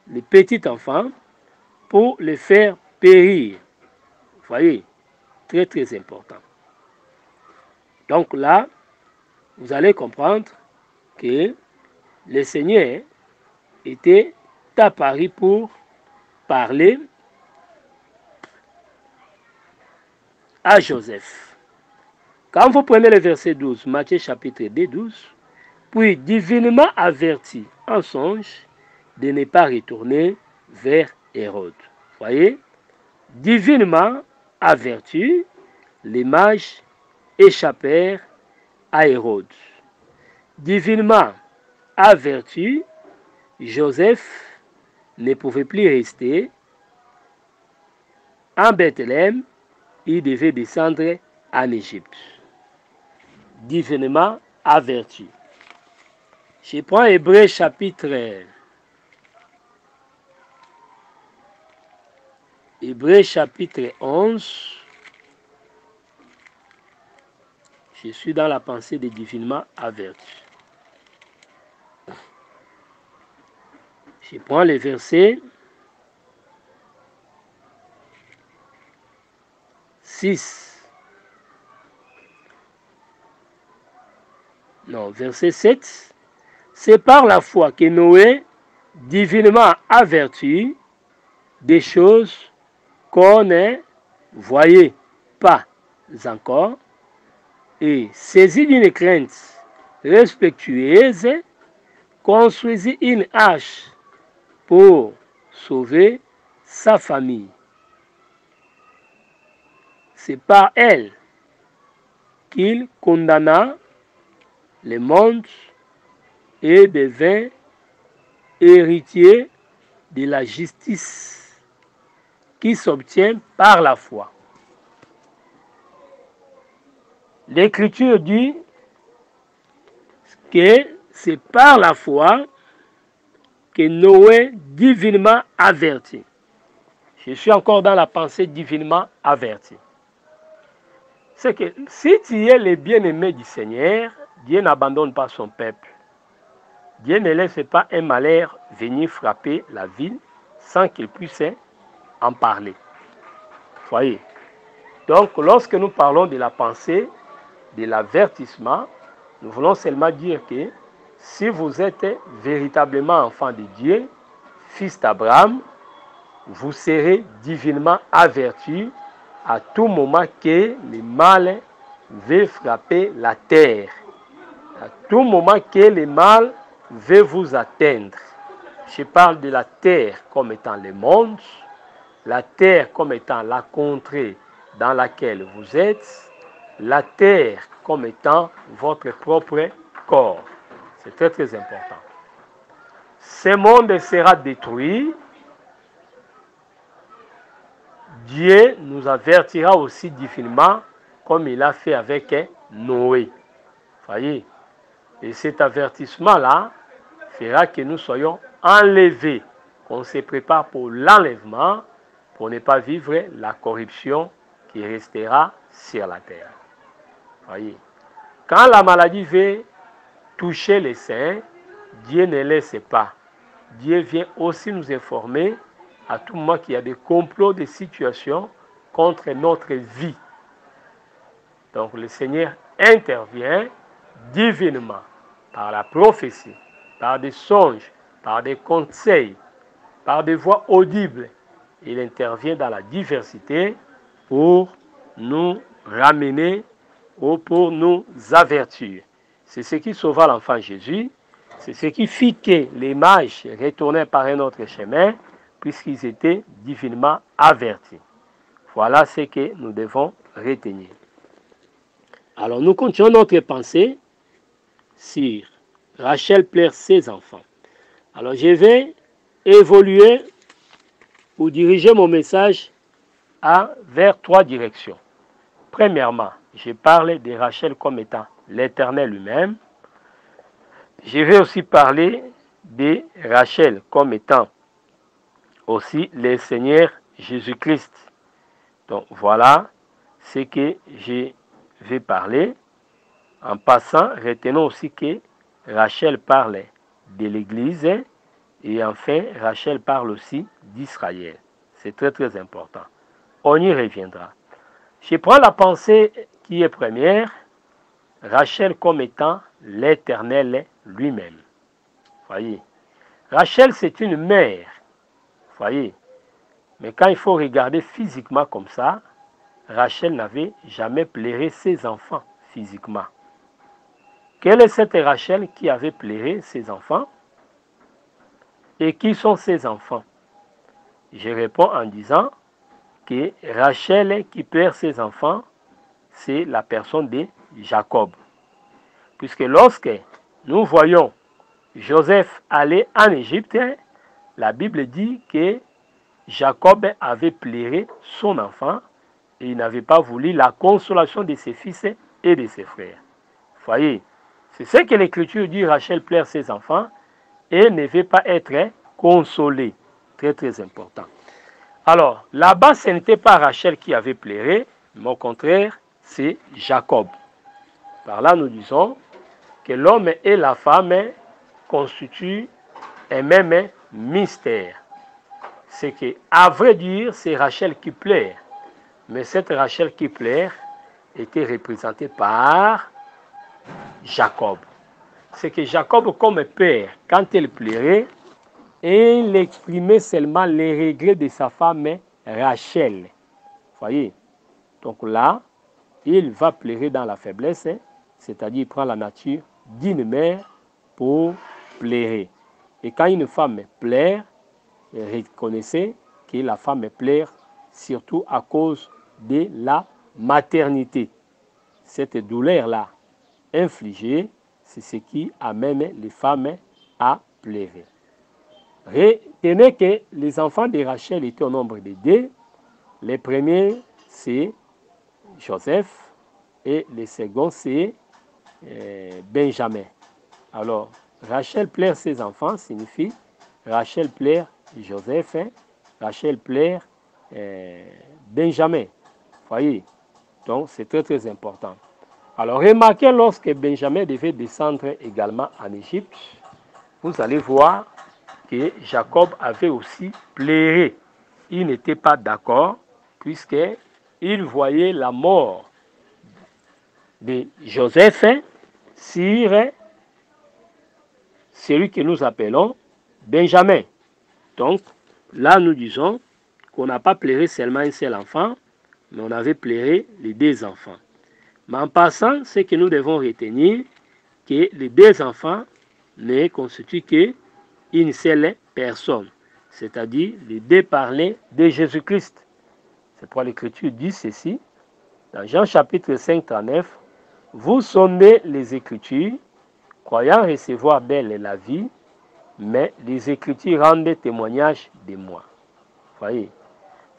le petit enfant pour le faire périr. Vous voyez, très très important. Donc là, vous allez comprendre que le Seigneur était apparu pour parler à Joseph. Quand vous prenez le verset 12, Matthieu chapitre 2, 12, puis divinement averti en songe de ne pas retourner vers Hérode. Voyez, divinement averti, les mages échappèrent à Hérode. Divinement averti, Joseph ne pouvait plus rester en Bethléem, il devait descendre en Égypte. Divinement averti. Je prends Hébreux chapitre 11. Je suis dans la pensée des divinement avertis. Je prends les versets 6. Non, verset 7. C'est par la foi que Noé, divinement averti des choses qu'on ne voyait pas encore, et saisi d'une crainte respectueuse, construisit une arche pour sauver sa famille. C'est par elle qu'il condamna le monde et devint héritier de la justice qui s'obtient par la foi. L'Écriture dit que c'est par la foi que Noé divinement averti. Je suis encore dans la pensée divinement averti. C'est que si tu es le bien-aimé du Seigneur, Dieu n'abandonne pas son peuple. Dieu ne laisse pas un malheur venir frapper la ville sans qu'il puisse en parler. Voyez. Donc, lorsque nous parlons de la pensée, de l'avertissement, nous voulons seulement dire que si vous êtes véritablement enfant de Dieu, fils d'Abraham, vous serez divinement averti à tout moment que le mal veut frapper la terre. À tout moment que le mal veut vous atteindre. Je parle de la terre comme étant le monde, la terre comme étant la contrée dans laquelle vous êtes, la terre comme étant votre propre corps. C'est très très important. Ce monde sera détruit Dieu nous avertira aussi divinement comme il a fait avec Noé. Voyez. Et cet avertissement-là fera que nous soyons enlevés, qu'on se prépare pour l'enlèvement, pour ne pas vivre la corruption qui restera sur la terre. Voyez. Quand la maladie veut toucher les saints, Dieu ne laisse pas. Dieu vient aussi nous informer à tout moment qu'il y a des complots, des situations contre notre vie. Donc le Seigneur intervient divinement, par la prophétie, par des songes, par des conseils, par des voix audibles. Il intervient dans la diversité pour nous ramener ou pour nous avertir. C'est ce qui sauva l'enfant Jésus. C'est ce qui fit que les mages retournaient par un autre chemin, puisqu'ils étaient divinement avertis. Voilà ce que nous devons retenir. Alors nous continuons notre pensée sur Rachel plaire ses enfants. Alors je vais évoluer ou diriger mon message vers 3 directions. Premièrement, je parle de Rachel comme étant l'Éternel lui-même. Je vais aussi parler de Rachel comme étant aussi le Seigneur Jésus-Christ. Donc voilà ce que je vais parler. En passant, retenons aussi que Rachel parle de l'Église et enfin Rachel parle aussi d'Israël. C'est très très important. On y reviendra. Je prends la pensée qui est première, Rachel comme étant l'Éternel lui-même. Voyez, Rachel c'est une mère. Voyez, mais quand il faut regarder physiquement comme ça, Rachel n'avait jamais pleuré ses enfants physiquement. Quelle est cette Rachel qui avait pleuré ses enfants? Et qui sont ses enfants? Je réponds en disant que Rachel qui pleure ses enfants, c'est la personne de Jacob. Puisque lorsque nous voyons Joseph aller en Égypte, la Bible dit que Jacob avait pleuré son enfant et il n'avait pas voulu la consolation de ses fils et de ses frères. Voyez, c'est ce que l'Écriture dit, Rachel pleure ses enfants et ne veut pas être consolée. Très très important. Alors, là-bas, ce n'était pas Rachel qui avait pleuré, mais au contraire, c'est Jacob. Par là, nous disons que l'homme et la femme constituent un même mystère. C'est que, à vrai dire, c'est Rachel qui pleure. Mais cette Rachel qui pleure était représentée par Jacob. C'est que Jacob, comme père, quand il pleurait, il exprimait seulement les regrets de sa femme Rachel. Voyez? Donc là, il va pleurer dans la faiblesse, c'est-à-dire il prend la nature d'une mère pour pleurer. Et quand une femme pleure, reconnaissez que la femme pleure surtout à cause de la maternité. Cette douleur-là infligée, c'est ce qui amène les femmes à pleurer. Retenez que les enfants de Rachel étaient au nombre de 2. Les premiers, c'est Joseph et les seconds, c'est Benjamin. Alors, Rachel pleure ses enfants signifie Rachel pleure Joseph, Rachel pleure Benjamin. Voyez, donc c'est très très important. Alors, remarquez lorsque Benjamin devait descendre également en Égypte, vous allez voir que Jacob avait aussi pleuré. Il n'était pas d'accord puisqu'il voyait la mort de Joseph sur celui que nous appelons Benjamin. Donc, là, nous disons qu'on n'a pas pleuré seulement un seul enfant, mais on avait pleuré les 2 enfants. Mais en passant, ce que nous devons retenir, que les 2 enfants ne constituent qu'une seule personne, c'est-à-dire les 2 parlaient de Jésus-Christ. C'est pourquoi l'Écriture dit ceci, dans Jean chapitre 5, 39, « Vous sondez les Écritures, croyant recevoir d'elles la vie, mais les Écritures rendent témoignage de moi. » Voyez,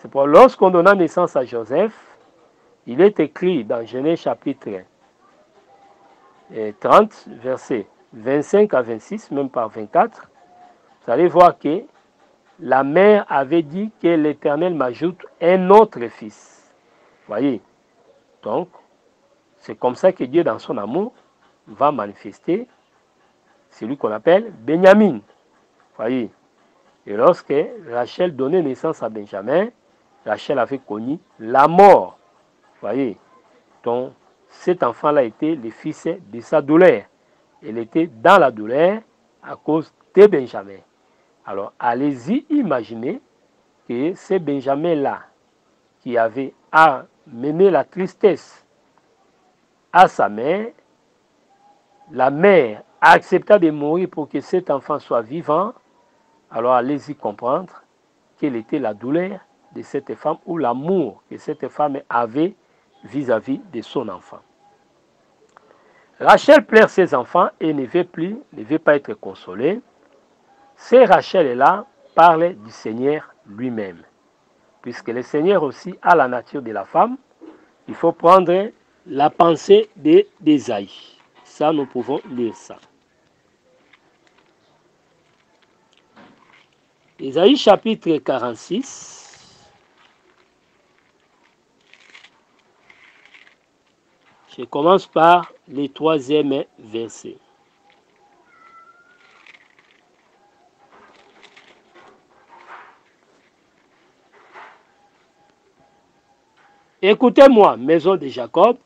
C'est pour lorsqu'on donna naissance à Joseph, il est écrit dans Genèse chapitre 30, versets 25 à 26, même par 24, vous allez voir que la mère avait dit que l'Éternel m'ajoute un autre fils. Voyez, donc, c'est comme ça que Dieu, dans son amour, va manifester celui qu'on appelle Benjamin. Voyez, et lorsque Rachel donnait naissance à Benjamin, Rachel avait connu la mort. Voyez, donc cet enfant-là était le fils de sa douleur. Elle était dans la douleur à cause de Benjamin. Alors, allez-y imaginer que c'est Benjamin-là qui avait amené la tristesse à sa mère. La mère accepta de mourir pour que cet enfant soit vivant. Alors, allez-y comprendre quelle était la douleur de cette femme ou l'amour que cette femme avait vis-à-vis de son enfant. Rachel pleure ses enfants et ne veut pas être consolée. Ces Rachel-là parle du Seigneur lui-même. Puisque le Seigneur aussi a la nature de la femme, il faut prendre la pensée d'Ésaïe. Ça, nous pouvons lire ça. Ésaïe chapitre 46. Je commence par le 3e verset. Écoutez-moi, maison de Jacob,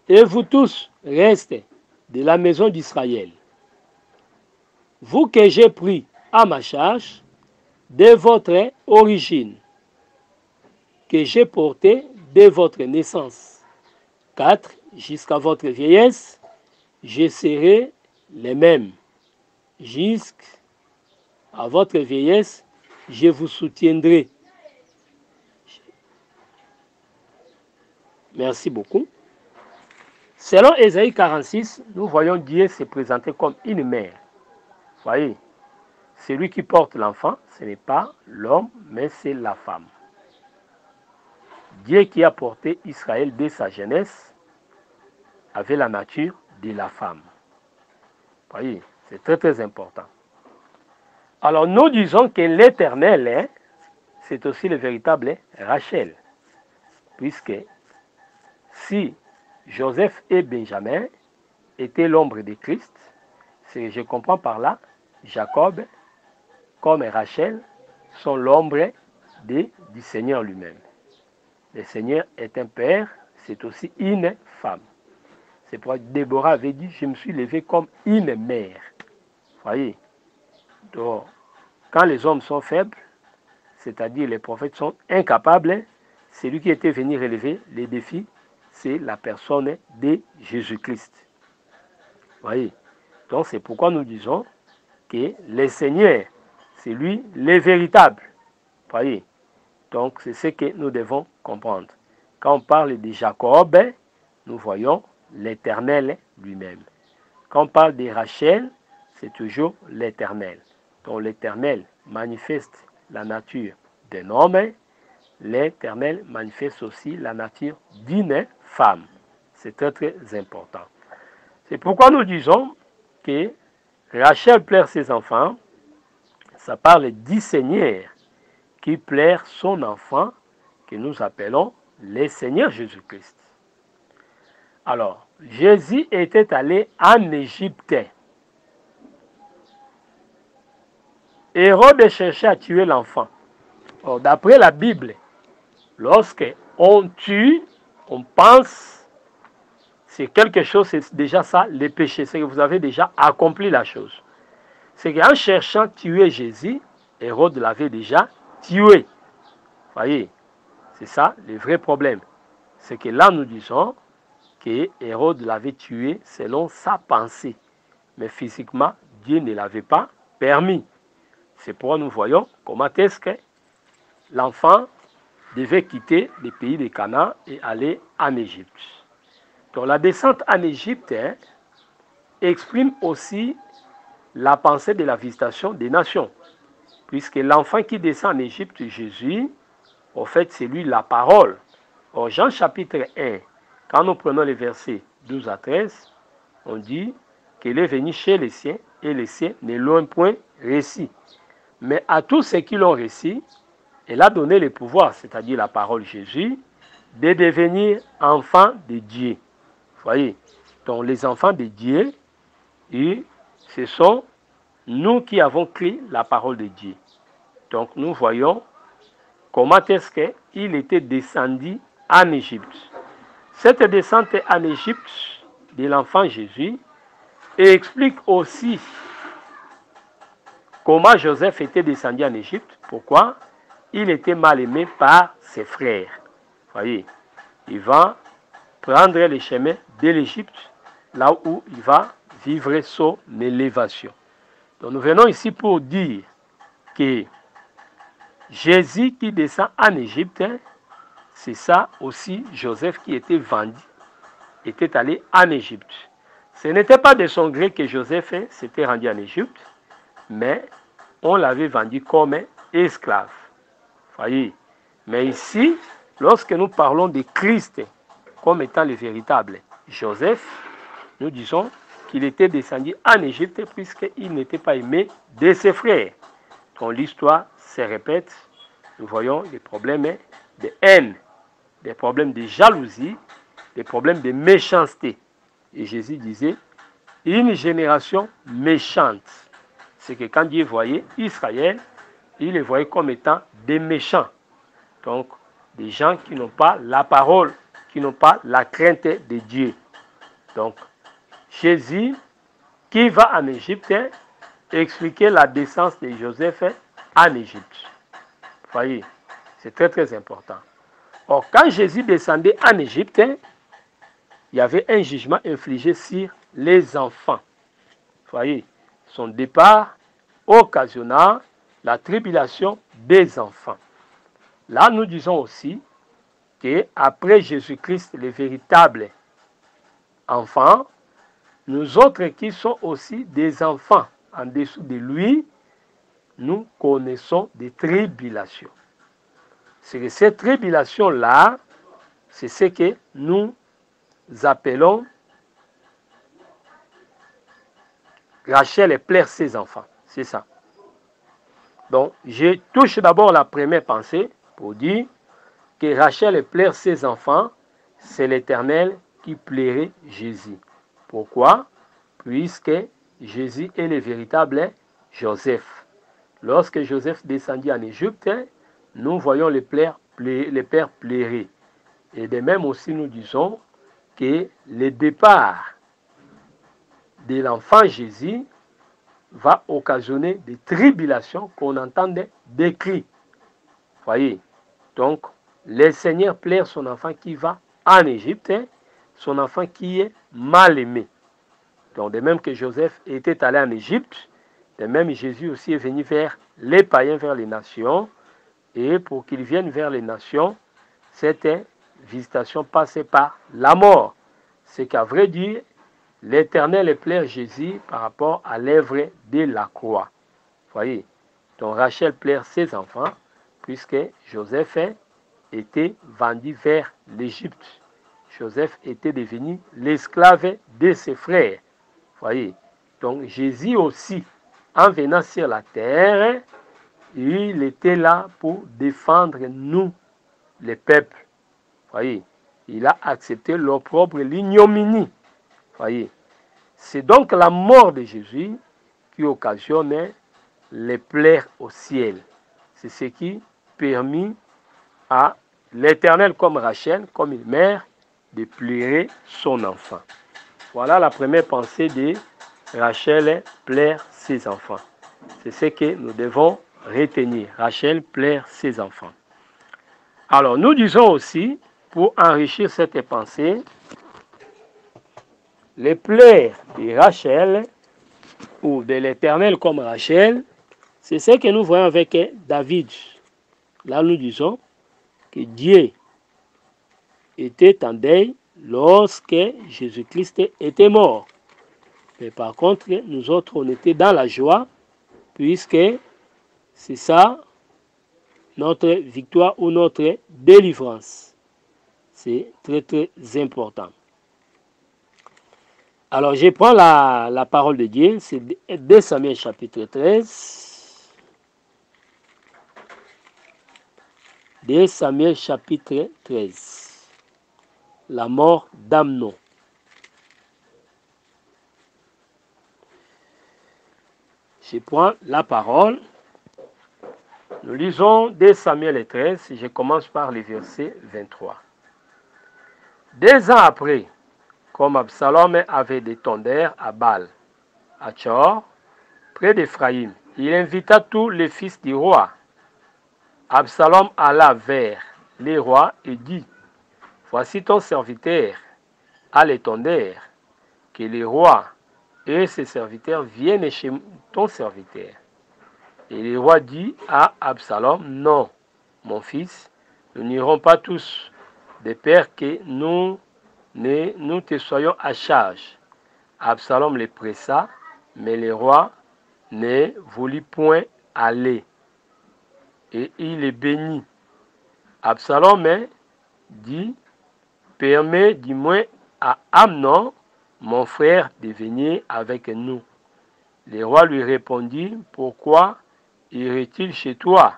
et vous tous, restez de la maison d'Israël. Vous que j'ai pris à ma charge de votre origine, que j'ai porté de votre naissance. 4. Jusqu'à votre vieillesse, je serai les mêmes. Jusqu'à votre vieillesse, je vous soutiendrai. Merci beaucoup. Selon Ésaïe 46, nous voyons Dieu se présenter comme une mère. Voyez, celui qui porte l'enfant, ce n'est pas l'homme, mais c'est la femme. Dieu qui a porté Israël dès sa jeunesse avait la nature de la femme. Voyez, c'est très très important. Alors nous disons que l'Éternel, c'est aussi le véritable Rachel. Puisque si Joseph et Benjamin étaient l'ombre de Christ, je comprends par là, Jacob comme Rachel sont l'ombre du Seigneur lui-même. Le Seigneur est un père, c'est aussi une femme. C'est pourquoi Déborah avait dit, je me suis levé comme une mère. Voyez, donc quand les hommes sont faibles, c'est-à-dire les prophètes sont incapables, celui qui était venu relever les défis, c'est la personne de Jésus-Christ. Voyez, donc c'est pourquoi nous disons que le Seigneur, c'est lui le véritable. Voyez, donc c'est ce que nous devons comprendre. Quand on parle de Jacob, nous voyons l'Éternel lui-même. Quand on parle de Rachel, c'est toujours l'Éternel. Donc l'Éternel manifeste la nature d'un homme, l'Éternel manifeste aussi la nature d'une femme. C'est très très important. C'est pourquoi nous disons que Rachel pleure ses enfants. Ça parle du Seigneur qui pleure son enfant, que nous appelons le Seigneur Jésus-Christ. Alors, Jésus était allé en Égypte. Hérode cherchait à tuer l'enfant. D'après la Bible, lorsque on tue, on pense, c'est quelque chose, c'est déjà ça, le péché. C'est que vous avez déjà accompli la chose. C'est qu'en cherchant à tuer Jésus, Hérode l'avait déjà tué. Voyez, c'est ça le vrai problème. C'est que là, nous disons que Hérode l'avait tué selon sa pensée. Mais physiquement, Dieu ne l'avait pas permis. C'est pourquoi nous voyons comment est-ce que l'enfant devait quitter le pays de Canaan et aller en Égypte. Donc la descente en Égypte exprime aussi la pensée de la visitation des nations. Puisque l'enfant qui descend en Égypte, Jésus, En fait, c'est lui la parole. Or, Jean chapitre 1, quand nous prenons les versets 12 à 13, on dit qu'il est venu chez les siens et les siens ne l'ont point reçu. Mais à tous ceux qui l'ont reçu, il a donné le pouvoir, c'est-à-dire la parole Jésus, de devenir enfants de Dieu. Vous voyez, donc les enfants de Dieu, et ce sont nous qui avons cru la parole de Dieu. Donc nous voyons comment est-ce qu'il était descendu en Égypte. Cette descente en Égypte de l'enfant Jésus explique aussi comment Joseph était descendu en Égypte. Pourquoi? Il était mal aimé par ses frères. Vous voyez, il va prendre le chemin de l'Égypte, là où il va vivre son élévation. Donc nous venons ici pour dire que Jésus qui descend en Égypte, c'est ça aussi Joseph qui était vendu, était allé en Égypte. Ce n'était pas de son gré que Joseph s'était rendu en Égypte, mais on l'avait vendu comme esclave. Voyez. Mais ici, lorsque nous parlons de Christ comme étant le véritable Joseph, nous disons qu'il était descendu en Égypte puisqu'il n'était pas aimé de ses frères. Quand l'histoire se répète, nous voyons des problèmes de haine, des problèmes de jalousie, des problèmes de méchanceté. Et Jésus disait, une génération méchante. C'est que quand Dieu voyait Israël, il les voyait comme étant des méchants. Donc, des gens qui n'ont pas la parole, qui n'ont pas la crainte de Dieu. Donc, Jésus, qui va en Égypte, expliquer la descente de Joseph en Égypte. Vous voyez, c'est très très important. Or, quand Jésus descendait en Égypte, il y avait un jugement infligé sur les enfants. Vous voyez, son départ occasionna la tribulation des enfants. Là, nous disons aussi qu'après Jésus-Christ, le véritable enfant, nous autres qui sommes aussi des enfants en dessous de lui, nous connaissons des tribulations. C'est que ces tribulations-là, c'est ce que nous appelons Rachel plaire ses enfants. C'est ça. Donc, je touche d'abord la première pensée pour dire que Rachel plaire ses enfants, c'est l'Éternel qui plairait Jésus. Pourquoi? Puisque Jésus est le véritable Joseph. Lorsque Joseph descendit en Égypte, nous voyons le père plairer. Et de même aussi, nous disons que le départ de l'enfant Jésus va occasionner des tribulations qu'on entendait décrites. Voyez, donc le Seigneur plaire son enfant qui va en Égypte, son enfant qui est mal aimé. Donc de même que Joseph était allé en Égypte, de même Jésus aussi est venu vers les païens, vers les nations, et pour qu'ils viennent vers les nations, cette visitation passait par la mort. C'est qu'à vrai dire, l'Éternel plaire Jésus par rapport à l'œuvre de la croix. Voyez, donc Rachel plaire ses enfants, puisque Joseph était vendu vers l'Égypte. Joseph était devenu l'esclave de ses frères. Voyez, donc Jésus aussi, en venant sur la terre, il était là pour défendre nous, les peuples. Voyez, il a accepté l'opprobre, l'ignominie. Voyez, c'est donc la mort de Jésus qui occasionne les plaies au ciel. C'est ce qui permit à l'Éternel comme Rachel, comme une mère, de pleurer son enfant. Voilà la première pensée de Rachel plaire ses enfants. C'est ce que nous devons retenir. Rachel plaire ses enfants. Alors, nous disons aussi, pour enrichir cette pensée, les plaies de Rachel, ou de l'Éternel comme Rachel, c'est ce que nous voyons avec David. Là, nous disons que Dieu était en deuil lorsque Jésus-Christ était mort. Mais par contre, nous autres, on était dans la joie, puisque c'est ça, notre victoire ou notre délivrance. C'est très très important. Alors je prends la parole de Dieu, c'est 2 Samuel chapitre 13. 2 Samuel chapitre 13. La mort d'Amnon. Je prends la parole. Nous lisons 2 Samuel 13, je commence par le verset 23. 2 ans après, comme Absalom avait des tondeurs à Baal, à Tchor, près d'Éphraïm, il invita tous les fils du roi. Absalom alla vers les rois et dit, voici ton serviteur à l'étendard, que les rois et ses serviteurs viennent chez ton serviteur. Et le roi dit à Absalom, non, mon fils, nous n'irons pas tous, de peur que nous te soyons à charge. Absalom les pressa, mais le roi ne voulut point aller. Et il les bénit. Absalom dit, permets du moins à Amnon, mon frère, de venir avec nous. Le roi lui répondit, pourquoi irait-il chez toi?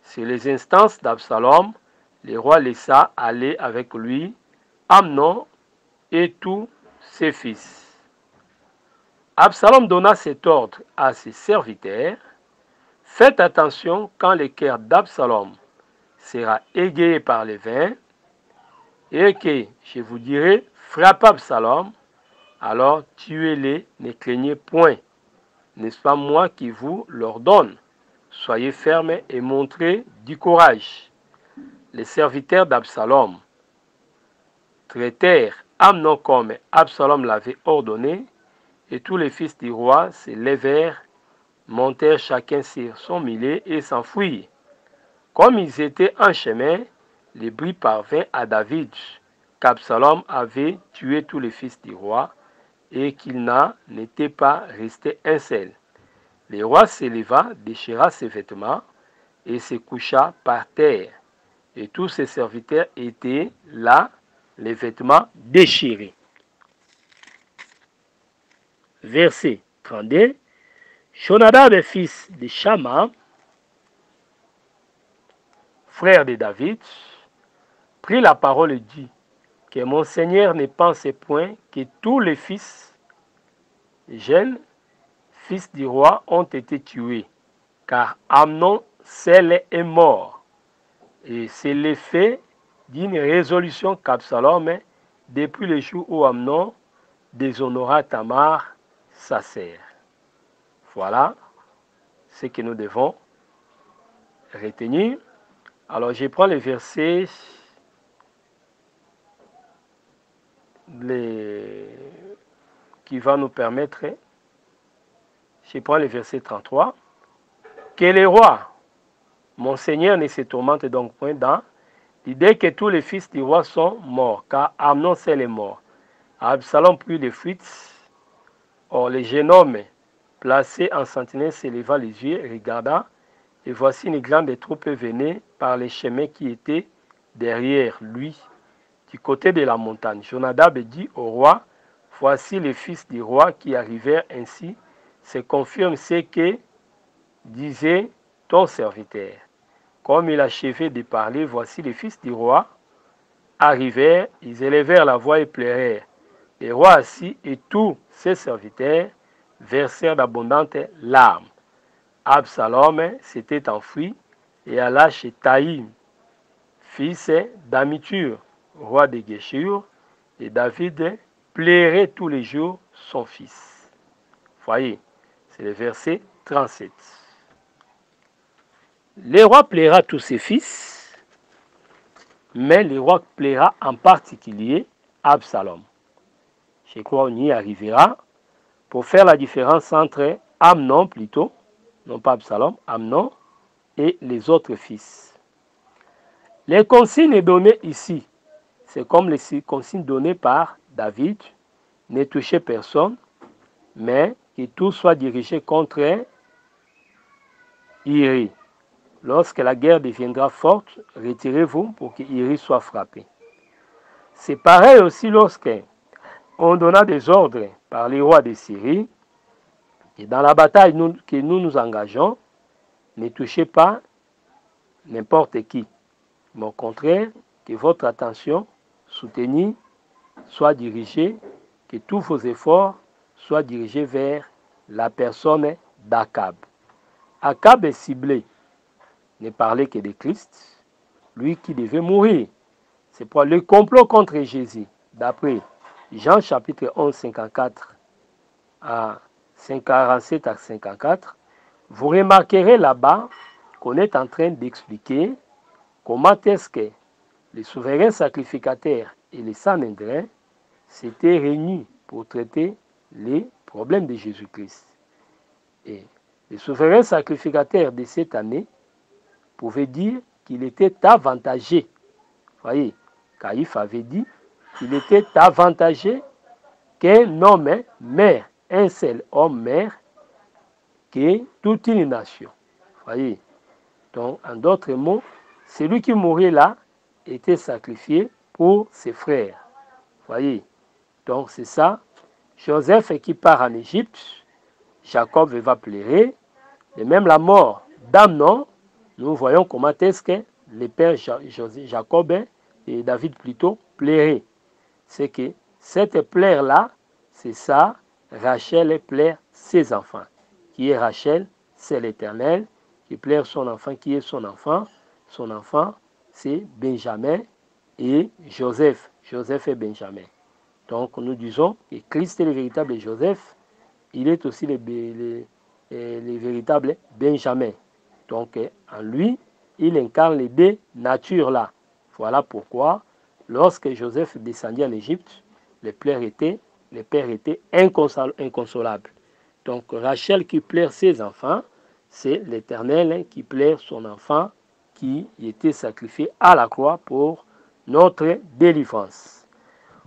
Sur les instances d'Absalom, le roi laissa aller avec lui Amnon et tous ses fils. Absalom donna cet ordre à ses serviteurs, faites attention quand le cœur d'Absalom sera égayé par les vins, et que, je vous dirai, frappez Absalom, alors tuez-les, ne craignez point. N'est-ce pas moi qui vous l'ordonne? Soyez fermes et montrez du courage. Les serviteurs d'Absalom traitèrent Amnon comme Absalom l'avait ordonné, et tous les fils du roi se levèrent, montèrent chacun sur son mulet et s'enfuirent. Comme ils étaient en chemin, le bruit parvint à David qu'Absalom avait tué tous les fils du roi et qu'il n'était pas resté un seul. Le roi se leva, déchira ses vêtements et se coucha par terre. Et tous ses serviteurs étaient là, les vêtements déchirés. Verset 32. Jonadab, fils de Shama, frère de David, prit la parole et dit, que mon Seigneur ne pense point que tous les fils jeunes, fils du roi, ont été tués, car Amnon seul est mort. Et c'est l'effet d'une résolution qu'Absalom, depuis le jour où Amnon déshonora Tamar, sa sœur. Voilà ce que nous devons retenir. Alors je prends les versets qui va nous permettre, je prends le verset 33, que le roi, mon Seigneur, ne se tourmente donc point dans l'idée que tous les fils du roi sont morts, car Amnon seul est mort. Absalom prit les fuites. Or le jeune homme, placé en sentinelle, se leva les yeux, regarda, et voici une grande troupe venait par les chemins qui étaient derrière lui, du côté de la montagne. Jonadab dit au roi, voici les fils du roi qui arrivèrent ainsi, se confirme ce que disait ton serviteur. Comme il achevait de parler, voici les fils du roi arrivèrent, ils élevèrent la voix et pleurèrent. Le roi assis et tous ses serviteurs versèrent d'abondantes larmes. Absalom s'était enfui et alla chez Taïm, fils d'Amitur, roi de Géshur, et David plairait tous les jours son fils. Voyez, c'est le verset 37. Le roi plaira tous ses fils, mais le roi plaira en particulier Absalom. Je crois qu'on y arrivera pour faire la différence entre Amnon plutôt, non pas Absalom, Amnon et les autres fils. Les consignes données ici, c'est comme les consignes données par David, ne touchez personne, mais que tout soit dirigé contre Iri, Lorsque la guerre deviendra forte, retirez-vous pour qu'Iris soit frappé. C'est pareil aussi lorsque on donna des ordres par les rois de Syrie. Et dans la bataille que nous nous engageons, ne touchez pas n'importe qui. Mais au contraire, que votre attention soutenue soit dirigée, que tous vos efforts soient dirigés vers la personne d'Akab. Akab est ciblé, ne parlait que de Christ, lui qui devait mourir. C'est pour le complot contre Jésus, d'après Jean chapitre 11, 54 à 47 à 54, vous remarquerez là-bas qu'on est en train d'expliquer comment est-ce que les souverains sacrificateurs et les Sanhédrins s'étaient réunis pour traiter les problèmes de Jésus-Christ. Et les souverains sacrificateurs de cette année pouvaient dire qu'il était avantagé. Vous voyez, Caïphe avait dit qu'il était avantagé qu'un homme meurt, un seul homme meurt, que toute une nation. Vous voyez, donc en d'autres mots, celui qui mourait là était sacrifié pour ses frères. Vous voyez, donc c'est ça. Joseph qui part en Égypte, Jacob va pleurer, et même la mort d'Amnon, nous voyons comment est-ce que les pères Jacob et David plutôt pleuraient. C'est que cette plaire-là, c'est ça, Rachel plaire ses enfants. Qui est Rachel? C'est l'Éternel, qui plaire son enfant. Qui est son enfant? Son enfant, c'est Benjamin et Joseph. Joseph et Benjamin. Donc nous disons que Christ est le véritable Joseph, il est aussi le véritable Benjamin. Donc en lui, il incarne les deux natures-là. Voilà pourquoi, lorsque Joseph descendit en Égypte, les pères étaient inconsolables. Donc Rachel qui plaire ses enfants, c'est l'Éternel qui plaire son enfant qui était sacrifié à la croix pour notre délivrance.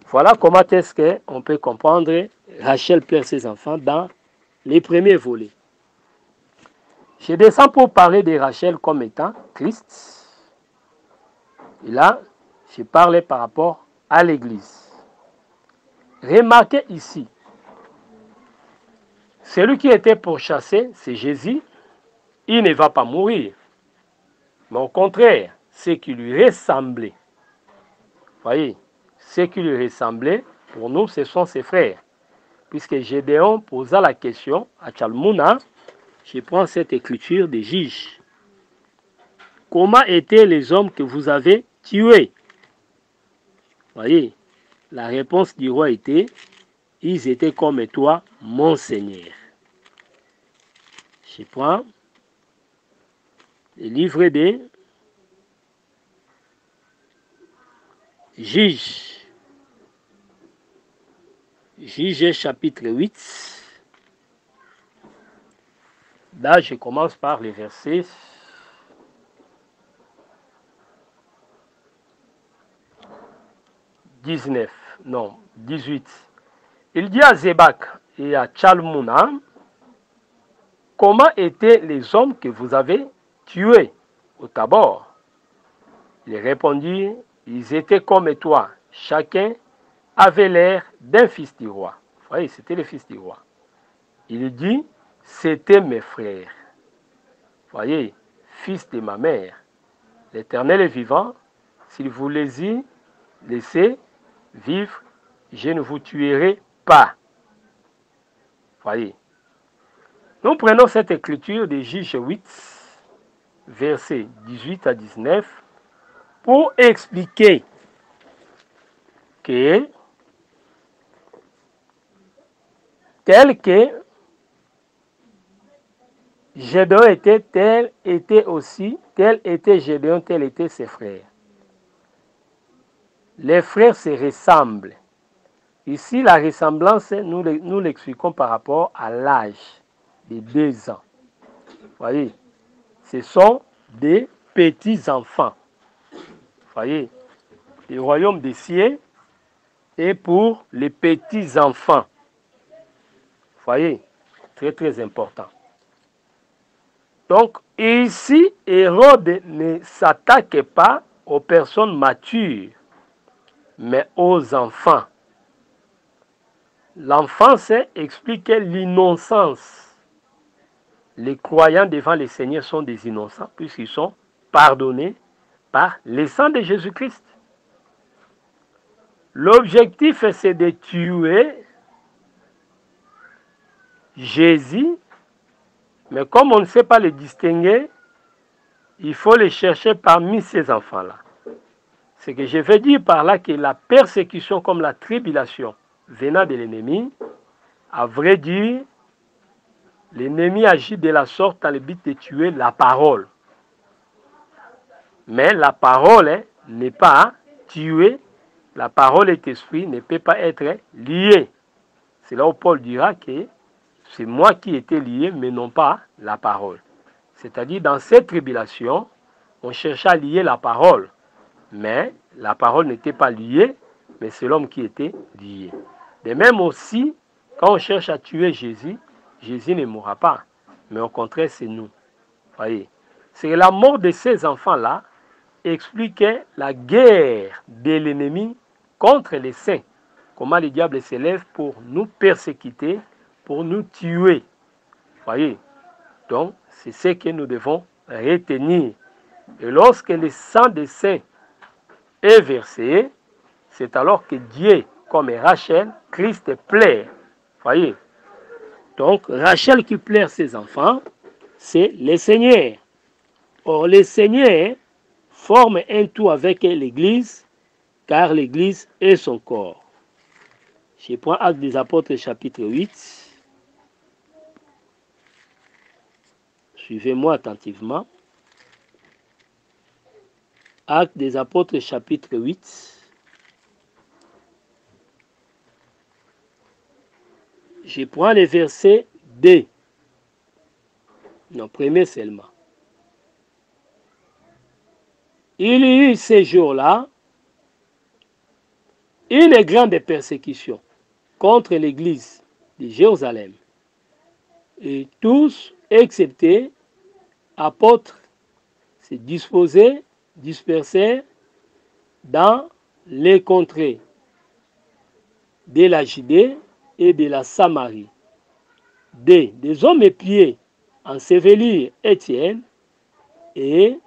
Voilà comment est-ce qu'on peut comprendre Rachel plaire ses enfants dans les premiers volets. Je descends pour parler de Rachel comme étant Christ. Et là, je parlais par rapport à l'Église. Remarquez ici, celui qui était pourchassé, c'est Jésus. Il ne va pas mourir. Mais au contraire, ce qui lui ressemblait. Vous voyez, ce qui lui ressemblait, pour nous, ce sont ses frères. Puisque Gédéon posa la question à Tchalmouna, je prends cette écriture des Juges. Comment étaient les hommes que vous avez tués? Vous voyez, la réponse du roi était, ils étaient comme toi, mon Seigneur. Je prends le livre des Juges. Juges chapitre 8. Là, je commence par les versets 19, non, 18. Il dit à Zébak et à Tchalmouna, comment étaient les hommes que vous avez tués au Tabor? Ils répondirent, ils étaient comme toi, chacun avait l'air d'un fils du roi. Vous voyez, c'était le fils du roi. Il dit, c'était mes frères. Vous voyez, fils de ma mère. L'Éternel est vivant. S'il vous les y laissez vivre, je ne vous tuerai pas. Vous voyez. Nous prenons cette écriture de Juges 8, versets 18 à 19, pour expliquer que tel que Gédéon était, tel était Gédéon, tel étaient ses frères. Les frères se ressemblent. Ici, la ressemblance, nous l'expliquons par rapport à l'âge de 2 ans. Vous voyez, ce sont des petits-enfants. Vous voyez, le royaume des cieux est pour les petits-enfants. Vous voyez, très très important. Donc ici, Hérode ne s'attaque pas aux personnes matures, mais aux enfants. L'enfance explique l'innocence. Les croyants devant le Seigneur sont des innocents puisqu'ils sont pardonnés par le sang de Jésus-Christ. L'objectif, c'est de tuer Jésus, mais comme on ne sait pas les distinguer, il faut les chercher parmi ces enfants-là. Ce que je veux dire par là, que la persécution comme la tribulation venant de l'ennemi, à vrai dire, l'ennemi agit de la sorte dans le but de tuer la parole. Mais la parole n'est pas tuée. La parole et l'esprit ne peut pas être liés. C'est là où Paul dira que c'est moi qui étais lié, mais non pas la parole. C'est-à-dire, dans cette tribulation, on cherchait à lier la parole. Mais la parole n'était pas liée, mais c'est l'homme qui était lié. De même aussi, quand on cherche à tuer Jésus, Jésus ne mourra pas. Mais au contraire, c'est nous. Voyez, c'est la mort de ces enfants-là expliquait la guerre de l'ennemi contre les saints. Comment le diable s'élève pour nous persécuter, pour nous tuer. Voyez, donc c'est ce que nous devons retenir. Et lorsque le sang des saints est versé, c'est alors que Dieu, comme Rachel, Christ plaire. Voyez, donc Rachel qui plaire ses enfants, c'est le Seigneur. Or, le Seigneur forme un tout avec l'Église, car l'Église est son corps. Je prends Actes des Apôtres chapitre 8. Suivez-moi attentivement. Actes des Apôtres chapitre 8. Je prends le verset 2. Non, premier seulement. Il y eut ces jours-là une grande persécution contre l'Église de Jérusalem. Et tous, excepté apôtres, se dispersèrent dans les contrées de la Judée et de la Samarie. Des hommes épiés ensevelirent Étienne et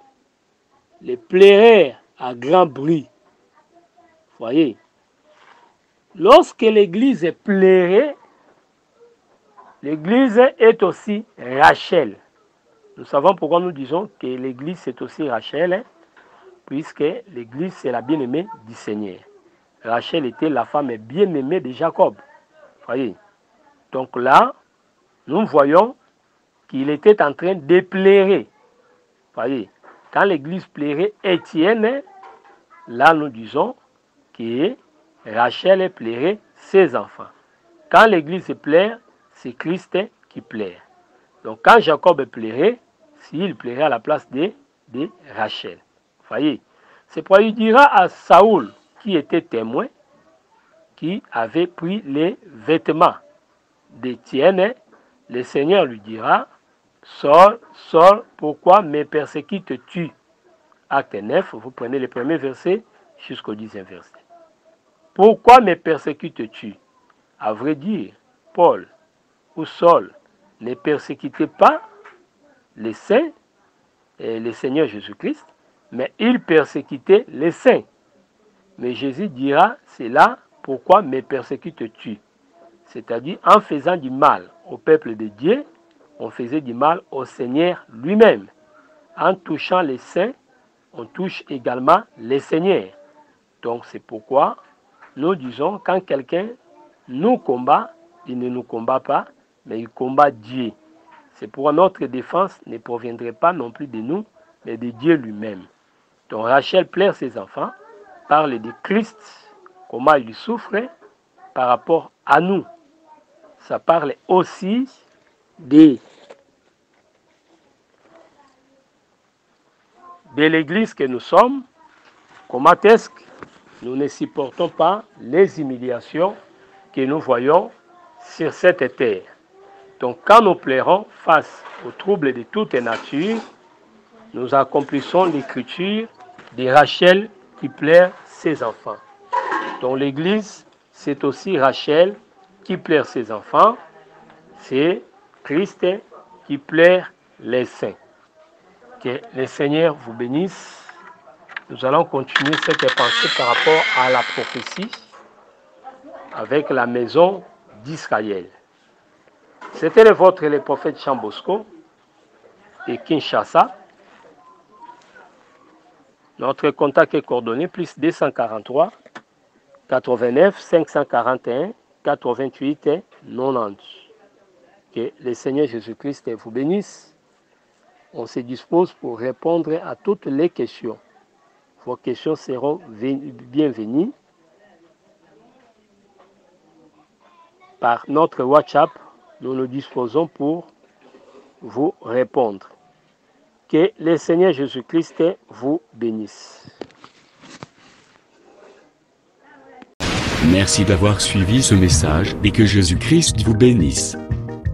les plairèrent à grand bruit. Voyez, lorsque l'Église est plairée, l'Église est aussi Rachel. Nous savons pourquoi nous disons que l'Église c'est aussi Rachel, puisque l'Église c'est la bien-aimée du Seigneur. Rachel était la femme bien-aimée de Jacob. Voyez, donc là, nous voyons qu'il était en train de plairer. Voyez, quand l'Église plairait Étienne, là nous disons que Rachel plairait ses enfants. Quand l'Église plaire, c'est Christ qui plaire. Donc quand Jacob plairait, s'il plairait à la place de Rachel. Voyez, c'est pourquoi il dira à Saoul, qui était témoin, qui avait pris les vêtements d'Étienne, le Seigneur lui dira, Saul, Saul, pourquoi me persécutes-tu? Acte 9, vous prenez le premier verset jusqu'au 10e verset. Pourquoi me persécutes-tu? À vrai dire, Paul ou Saul ne persécutait pas les saints et le Seigneur Jésus-Christ, mais il persécutait les saints. Mais Jésus dira, c'est là pourquoi me persécutes-tu? C'est-à-dire en faisant du mal au peuple de Dieu, on faisait du mal au Seigneur lui-même. En touchant les saints, on touche également les seigneurs. Donc c'est pourquoi nous disons, quand quelqu'un nous combat, il ne nous combat pas, mais il combat Dieu. C'est pourquoi notre défense ne proviendrait pas non plus de nous, mais de Dieu lui-même. Donc Rachel plaire ses enfants, parle de Christ, comment il souffre par rapport à nous. Ça parle aussi de l'Église que nous sommes, comment est-ce que nous ne supportons pas les humiliations que nous voyons sur cette terre. Donc quand nous plairons face aux troubles de toute nature, nous accomplissons l'écriture de Rachel qui plaire ses enfants. Donc l'Église, c'est aussi Rachel qui plaire ses enfants, c'est Christ qui plaire les saints. Que le Seigneur vous bénisse. Nous allons continuer cette pensée par rapport à la prophétie avec la maison d'Israël. C'était le vôtre, le prophète Chambosco et Kinshasa. Notre contact est coordonné plus 243 89 541 88 90. Que le Seigneur Jésus-Christ vous bénisse. On se dispose pour répondre à toutes les questions. Vos questions seront bienvenues par notre WhatsApp. Nous nous disposons pour vous répondre. Que le Seigneur Jésus-Christ vous bénisse. Merci d'avoir suivi ce message et que Jésus-Christ vous bénisse.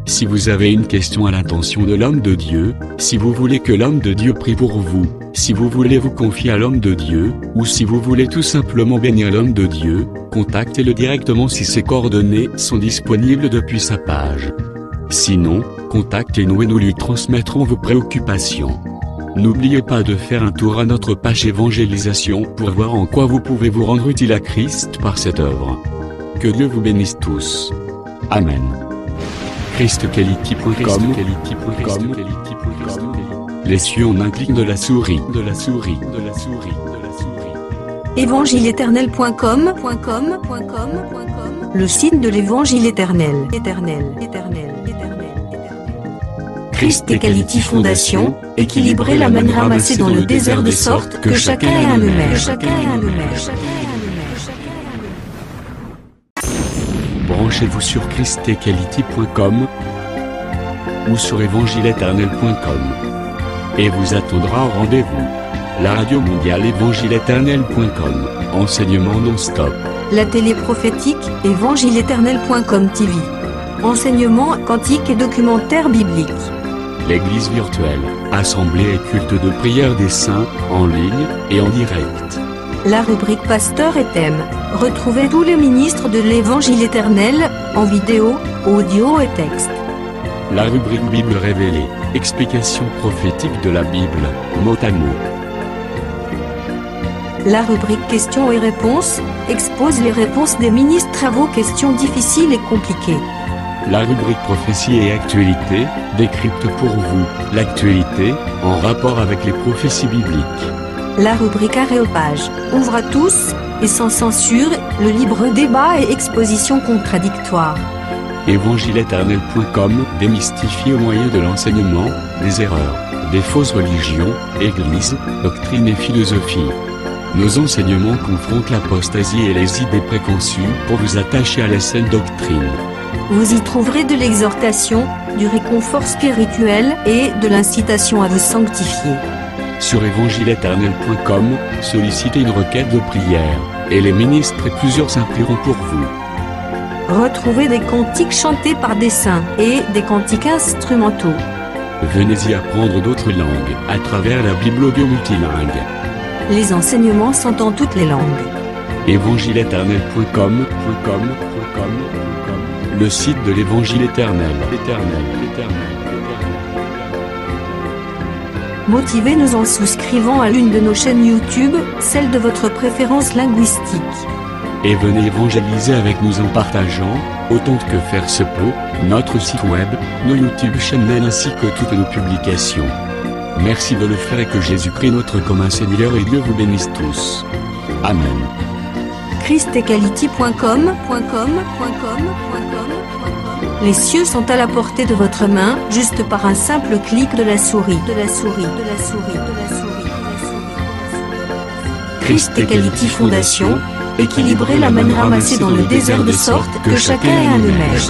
Si vous avez une question à l'intention de l'homme de Dieu, si vous voulez que l'homme de Dieu prie pour vous, si vous voulez vous confier à l'homme de Dieu, ou si vous voulez tout simplement bénir l'homme de Dieu, contactez-le directement si ses coordonnées sont disponibles depuis sa page. Sinon, contactez-nous et nous lui transmettrons vos préoccupations. N'oubliez pas de faire un tour à notre page évangélisation pour voir en quoi vous pouvez vous rendre utile à Christ par cette œuvre. Que Dieu vous bénisse tous. Amen. ChristQuality.com. Les cieux en un clic de la souris. Évangile-éternel.com, le site de l'Évangile éternel. Christ et Quality Fondation, équilibrer la manne ramassée dans le désert de sorte que chacun ait un numère. Branchez-vous sur ChristEquality.com ou sur évangile-éternel.com et vous attendra au rendez-vous. La radio mondiale évangile-éternel.com, enseignement non-stop. La télé prophétique évangile-éternel.com TV, enseignement quantique et documentaire biblique. L'église virtuelle, assemblée et culte de prière des saints, en ligne et en direct. La rubrique Pasteur et thème. Retrouvez tous les ministres de l'Évangile éternel, en vidéo, audio et texte. La rubrique Bible révélée, explication prophétique de la Bible, mot à mot. La rubrique Questions et réponses, expose les réponses des ministres à vos questions difficiles et compliquées. La rubrique Prophétie et actualité, décrypte pour vous, l'actualité, en rapport avec les prophéties bibliques. La rubrique Aréopage, ouvre à tous, et sans censure, le libre débat et exposition contradictoire. Évangile-éternel.com, démystifié au moyen de l'enseignement, des erreurs, des fausses religions, églises, doctrines et philosophie. Nos enseignements confrontent l'apostasie et les idées préconçues pour vous attacher à la saine doctrine. Vous y trouverez de l'exhortation, du réconfort spirituel et de l'incitation à vous sanctifier. Sur évangile-éternel.com, sollicitez une requête de prière, et les ministres et plusieurs saints prieront pour vous. Retrouvez des cantiques chantés par des saints et des cantiques instrumentaux. Venez y apprendre d'autres langues à travers la Bible audio multilingue. Les enseignements sont en toutes les langues. évangile-éternel.com, le site de l'Évangile éternel. Motivez-nous en souscrivant à l'une de nos chaînes YouTube, celle de votre préférence linguistique. Et venez évangéliser avec nous en partageant, autant que faire se peut, notre site web, nos YouTube channels ainsi que toutes nos publications. Merci de le faire et que Jésus-Christ notre commun Seigneur et Dieu vous bénisse tous. Amen. ChristEquality.com. Les cieux sont à la portée de votre main, juste par un simple clic de la souris. ChristEquality Fondation, équilibrer la manne ramassée dans le désert de sorte que chacun ait un numère.